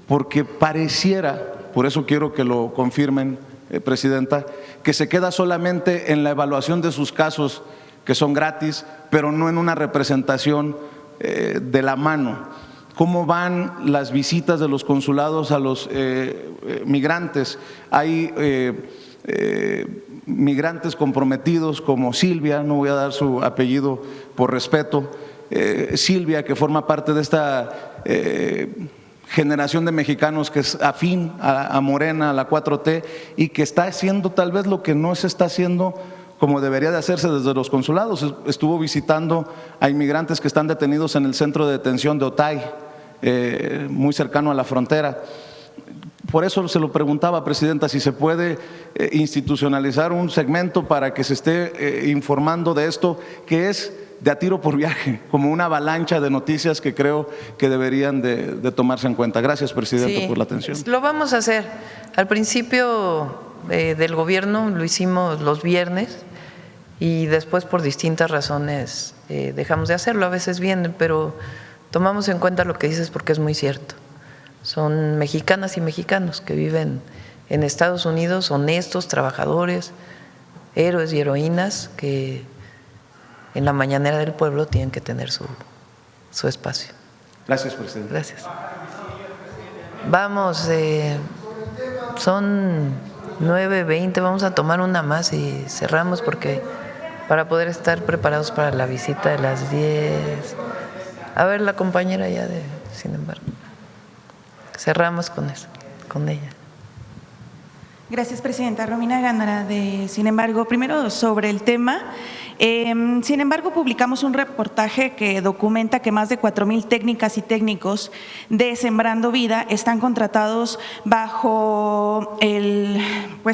Porque pareciera, por eso quiero que lo confirmen, Presidenta, que se queda solamente en la evaluación de sus casos, que son gratis, pero no en una representación de la mano. ¿Cómo van las visitas de los consulados a los migrantes? Hay migrantes comprometidos como Silvia, no voy a dar su apellido por respeto, Silvia, que forma parte de esta generación de mexicanos que es afín a Morena, a la 4T, y que está haciendo tal vez lo que no se está haciendo como debería de hacerse desde los consulados. Estuvo visitando a inmigrantes que están detenidos en el centro de detención de Otay, muy cercano a la frontera. Por eso se lo preguntaba, Presidenta, si se puede institucionalizar un segmento para que se esté informando de esto, que es de a tiro por viaje, como una avalancha de noticias que creo que deberían de tomarse en cuenta. Gracias, Presidenta, por la atención. Lo vamos a hacer. Al principio del gobierno lo hicimos los viernes y después por distintas razones dejamos de hacerlo. A veces vienen, pero tomamos en cuenta lo que dices porque es muy cierto. Son mexicanas y mexicanos que viven en Estados Unidos, honestos, trabajadores, héroes y heroínas que en la mañanera del pueblo tienen que tener su espacio. Gracias, Presidenta. Gracias. Vamos, son 9:20, vamos a tomar una más y cerramos porque para poder estar preparados para la visita de las 10. A ver, la compañera ya de, sin embargo. Cerramos con eso, con ella. Gracias, Presidenta. Romina Gándara, de Sin embargo. Primero, sobre el tema. Sin embargo, publicamos un reportaje que documenta que más de 4,000 técnicas y técnicos de Sembrando Vida están contratados bajo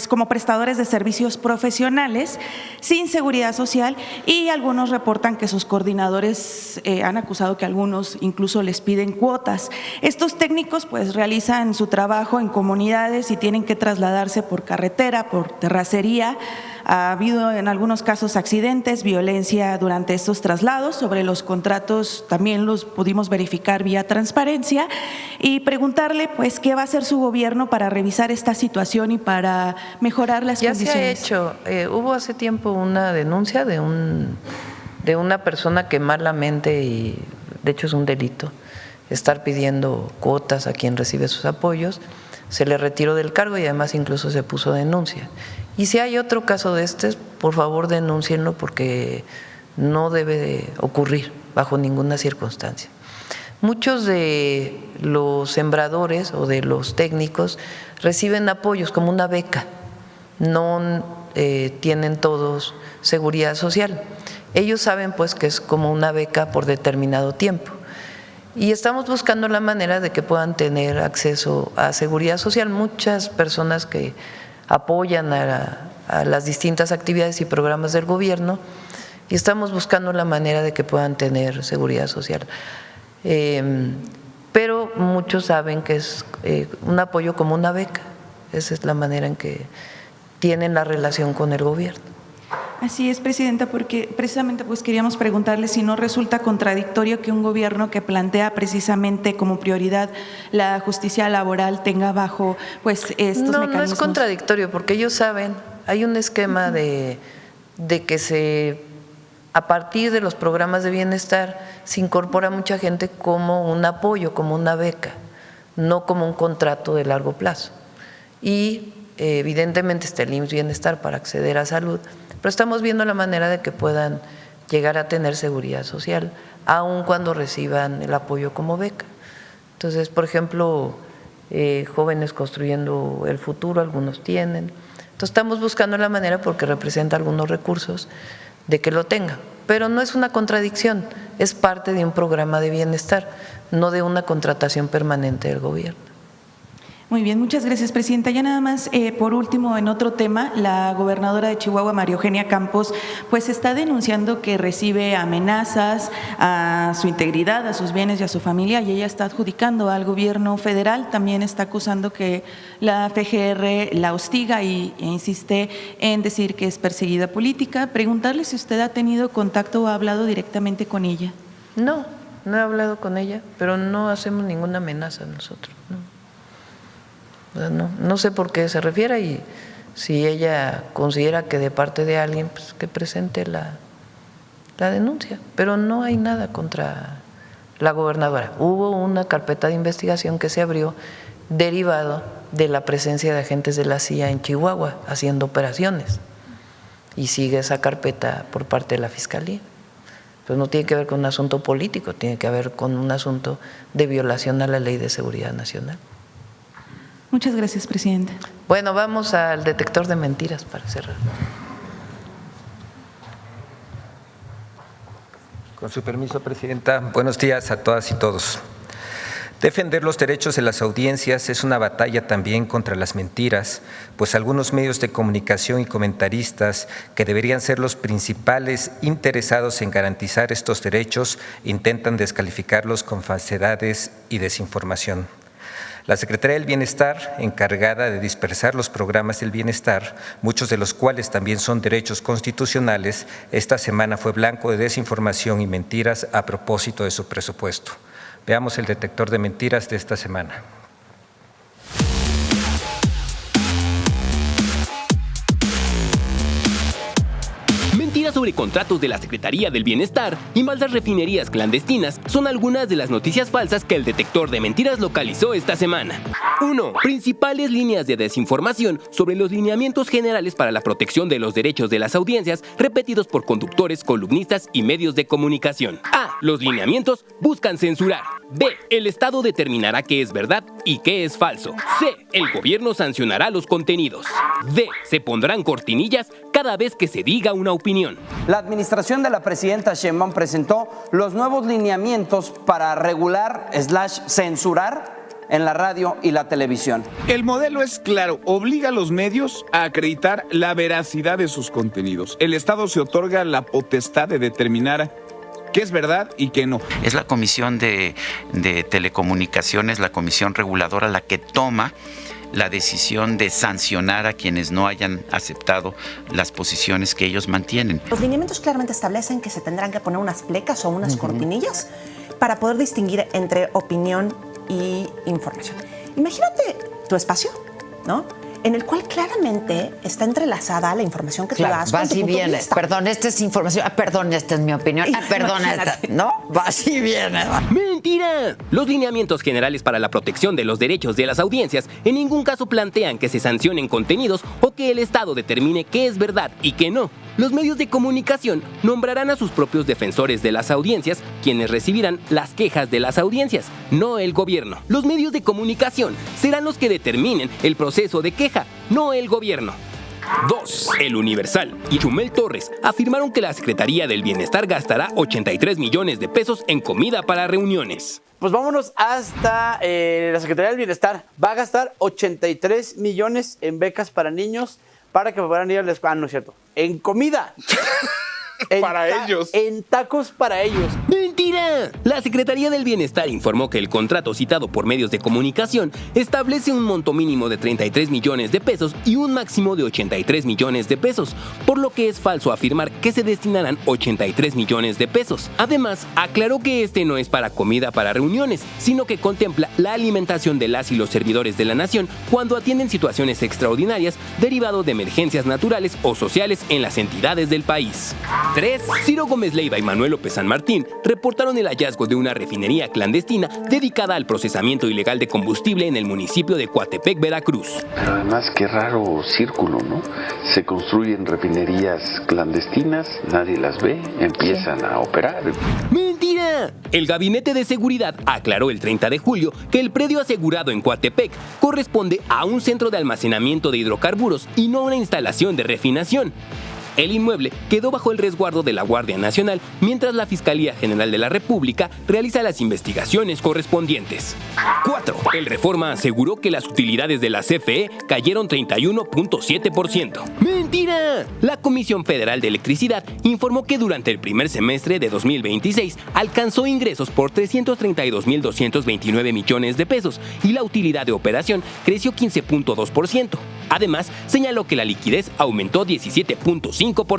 como prestadores de servicios profesionales sin seguridad social, y algunos reportan que sus coordinadores han acusado que algunos incluso les piden cuotas. Estos técnicos pues realizan su trabajo en comunidades y tienen que trasladarse por carretera, por terracería, ha habido en algunos casos accidentes, violencia durante estos traslados. Sobre los contratos también los pudimos verificar vía transparencia y preguntarle pues qué va a hacer su gobierno para revisar esta situación y para mejorar las condiciones. Ya se ha hecho. Hubo hace tiempo una denuncia de una persona que malamente, y de hecho es un delito, estar pidiendo cuotas a quien recibe sus apoyos. Se le retiró del cargo y además incluso se puso denuncia. Y si hay otro caso de este, por favor denúncienlo porque no debe de ocurrir bajo ninguna circunstancia. Muchos de los sembradores o de los técnicos reciben apoyos como una beca, no tienen todos seguridad social. Ellos saben pues que es como una beca por determinado tiempo. Y estamos buscando la manera de que puedan tener acceso a seguridad social. Muchas personas que apoyan a las distintas actividades y programas del gobierno, y estamos buscando la manera de que puedan tener seguridad social. Pero muchos saben que es un apoyo como una beca. Esa es la manera en que tienen la relación con el gobierno. Así es, Presidenta, porque precisamente pues queríamos preguntarle si no resulta contradictorio que un gobierno que plantea precisamente como prioridad la justicia laboral tenga bajo pues estos mecanismos. No es contradictorio, porque ellos saben, hay un esquema de que a partir de los programas de bienestar se incorpora mucha gente como un apoyo, como una beca, no como un contrato de largo plazo. Y evidentemente está el IMSS Bienestar para acceder a salud, pero estamos viendo la manera de que puedan llegar a tener seguridad social, aun cuando reciban el apoyo como beca. Entonces, por ejemplo, jóvenes construyendo el futuro, algunos tienen. Entonces, estamos buscando la manera, porque representa algunos recursos, de que lo tengan. Pero no es una contradicción, es parte de un programa de bienestar, no de una contratación permanente del gobierno. Muy bien, muchas gracias, Presidenta. Ya nada más, por último, en otro tema, la gobernadora de Chihuahua, María Eugenia Campos, pues está denunciando que recibe amenazas a su integridad, a sus bienes y a su familia, y ella está adjudicando al gobierno federal. También está acusando que la FGR la hostiga e insiste en decir que es perseguida política. Preguntarle si usted ha tenido contacto o ha hablado directamente con ella. No he hablado con ella, pero no hacemos ninguna amenaza nosotros, no. No sé por qué se refiere, y si ella considera que de parte de alguien, pues que presente la denuncia, pero no hay nada contra la gobernadora. Hubo una carpeta de investigación que se abrió derivado de la presencia de agentes de la CIA en Chihuahua haciendo operaciones, y sigue esa carpeta por parte de la Fiscalía. Entonces no tiene que ver con un asunto político, tiene que ver con un asunto de violación a la Ley de Seguridad Nacional. Muchas gracias, Presidenta. Bueno, vamos al detector de mentiras para cerrar. Con su permiso, Presidenta. Buenos días a todas y todos. Defender los derechos de las audiencias es una batalla también contra las mentiras, pues algunos medios de comunicación y comentaristas, que deberían ser los principales interesados en garantizar estos derechos, intentan descalificarlos con falsedades y desinformación. La Secretaría del Bienestar, encargada de dispersar los programas del bienestar, muchos de los cuales también son derechos constitucionales, esta semana fue blanco de desinformación y mentiras a propósito de su presupuesto. Veamos el detector de mentiras de esta semana. Mentiras sobre contratos de la Secretaría del Bienestar y falsas refinerías clandestinas son algunas de las noticias falsas que el detector de mentiras localizó esta semana. 1. Principales líneas de desinformación sobre los lineamientos generales para la protección de los derechos de las audiencias repetidos por conductores, columnistas y medios de comunicación. A. Los lineamientos buscan censurar. B. El Estado determinará qué es verdad y qué es falso. C. El gobierno sancionará los contenidos. D. Se pondrán cortinillas cada vez que se diga una opinión. La administración de la presidenta Sheinbaum presentó los nuevos lineamientos para regular / censurar en la radio y la televisión. El modelo es claro, obliga a los medios a acreditar la veracidad de sus contenidos. El Estado se otorga la potestad de determinar qué es verdad y qué no. Es la Comisión de Telecomunicaciones, la Comisión Reguladora, la que toma la decisión de sancionar a quienes no hayan aceptado las posiciones que ellos mantienen. Los lineamientos claramente establecen que se tendrán que poner unas plecas o unas cortinillas para poder distinguir entre opinión y información. Imagínate tu espacio, ¿no?, en el cual claramente está entrelazada la información que tú das con tu punto de vista. Perdón, esta es información. Perdón, esta es mi opinión. Perdón, esta. ¿No? Va así viene. ¡Mentira! Los lineamientos generales para la protección de los derechos de las audiencias en ningún caso plantean que se sancionen contenidos o que el Estado determine qué es verdad y qué no. Los medios de comunicación nombrarán a sus propios defensores de las audiencias, quienes recibirán las quejas de las audiencias, no el gobierno. Los medios de comunicación serán los que determinen el proceso de queja, no el gobierno. 2. El Universal y Chumel Torres afirmaron que la Secretaría del Bienestar gastará 83 millones de pesos en comida para reuniones. Pues vámonos hasta la Secretaría del Bienestar. Va a gastar 83 millones en becas para niños para que puedan ir a la escuela. Ah, no es cierto. En comida. Para ellos. En tacos para ellos. ¡Mentira! La Secretaría del Bienestar informó que el contrato citado por medios de comunicación establece un monto mínimo de 33 millones de pesos y un máximo de 83 millones de pesos, por lo que es falso afirmar que se destinarán 83 millones de pesos. Además, aclaró que este no es para comida para reuniones, sino que contempla la alimentación de las y los servidores de la nación cuando atienden situaciones extraordinarias derivado de emergencias naturales o sociales en las entidades del país. 3. Ciro Gómez Leiva y Manuel López San Martín reportaron el hallazgo de una refinería clandestina dedicada al procesamiento ilegal de combustible en el municipio de Coatepec, Veracruz. Pero además, qué raro círculo, ¿no? Se construyen refinerías clandestinas, nadie las ve, empiezan a operar. ¡Mentira! El Gabinete de Seguridad aclaró el 30 de julio que el predio asegurado en Coatepec corresponde a un centro de almacenamiento de hidrocarburos y no a una instalación de refinación. El inmueble quedó bajo el resguardo de la Guardia Nacional mientras la Fiscalía General de la República realiza las investigaciones correspondientes. 4. El Reforma aseguró que las utilidades de la CFE cayeron 31.7%. ¡Mentira! La Comisión Federal de Electricidad informó que durante el primer semestre de 2026 alcanzó ingresos por 332.229 millones de pesos y la utilidad de operación creció 15.2%. Además, señaló que la liquidez aumentó 17.5%. 5.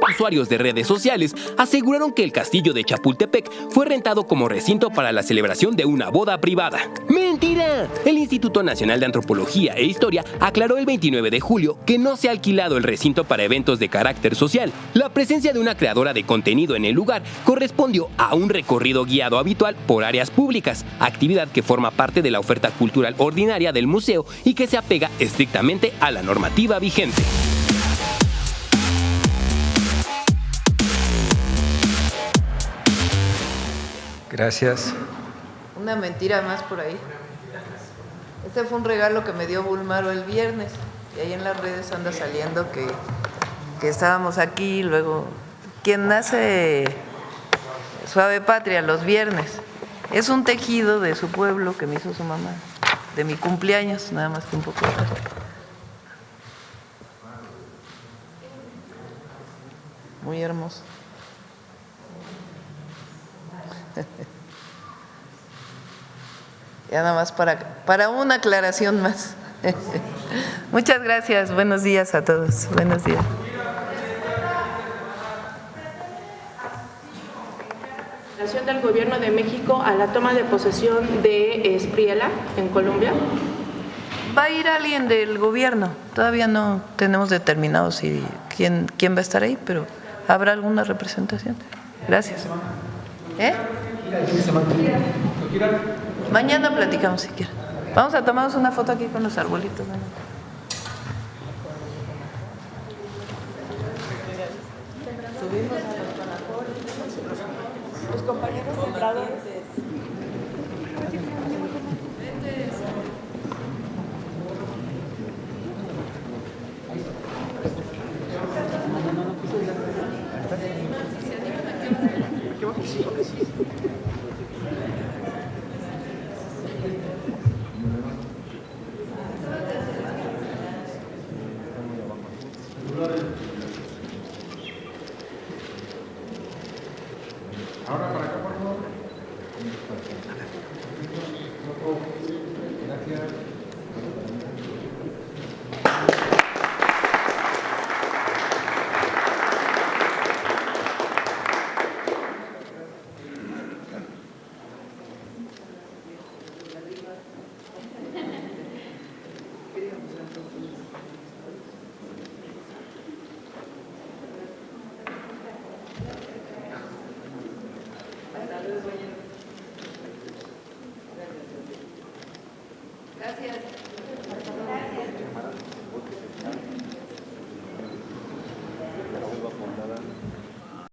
Usuarios de redes sociales aseguraron que el castillo de Chapultepec fue rentado como recinto para la celebración de una boda privada. ¡Mentira! El Instituto Nacional de Antropología e Historia aclaró el 29 de julio que no se ha alquilado el recinto para eventos de carácter social. La presencia de una creadora de contenido en el lugar correspondió a un recorrido guiado habitual por áreas públicas, actividad que forma parte de la oferta cultural ordinaria del museo y que se apega estrictamente a la normativa vigente. Gracias. Una mentira más por ahí. Este fue un regalo que me dio Bulmaro el viernes y ahí en las redes anda saliendo que estábamos aquí, luego quien nace Suave Patria los viernes. Es un tejido de su pueblo que me hizo su mamá, de mi cumpleaños, nada más que un poco tarde. Muy hermoso. Ya nada más para una aclaración más. Muchas gracias, buenos días a todos. Buenos días. Del Gobierno de México a la toma de posesión de Espriella en Colombia. Va a ir alguien del gobierno. Todavía no tenemos determinado quién va a estar ahí, pero habrá alguna representación. Gracias. Mañana platicamos si quieren. Vamos a tomarnos una foto aquí con los arbolitos. Subimos a los compañeros centradores. Ahora para acá, por favor. Gracias. Hasta luego.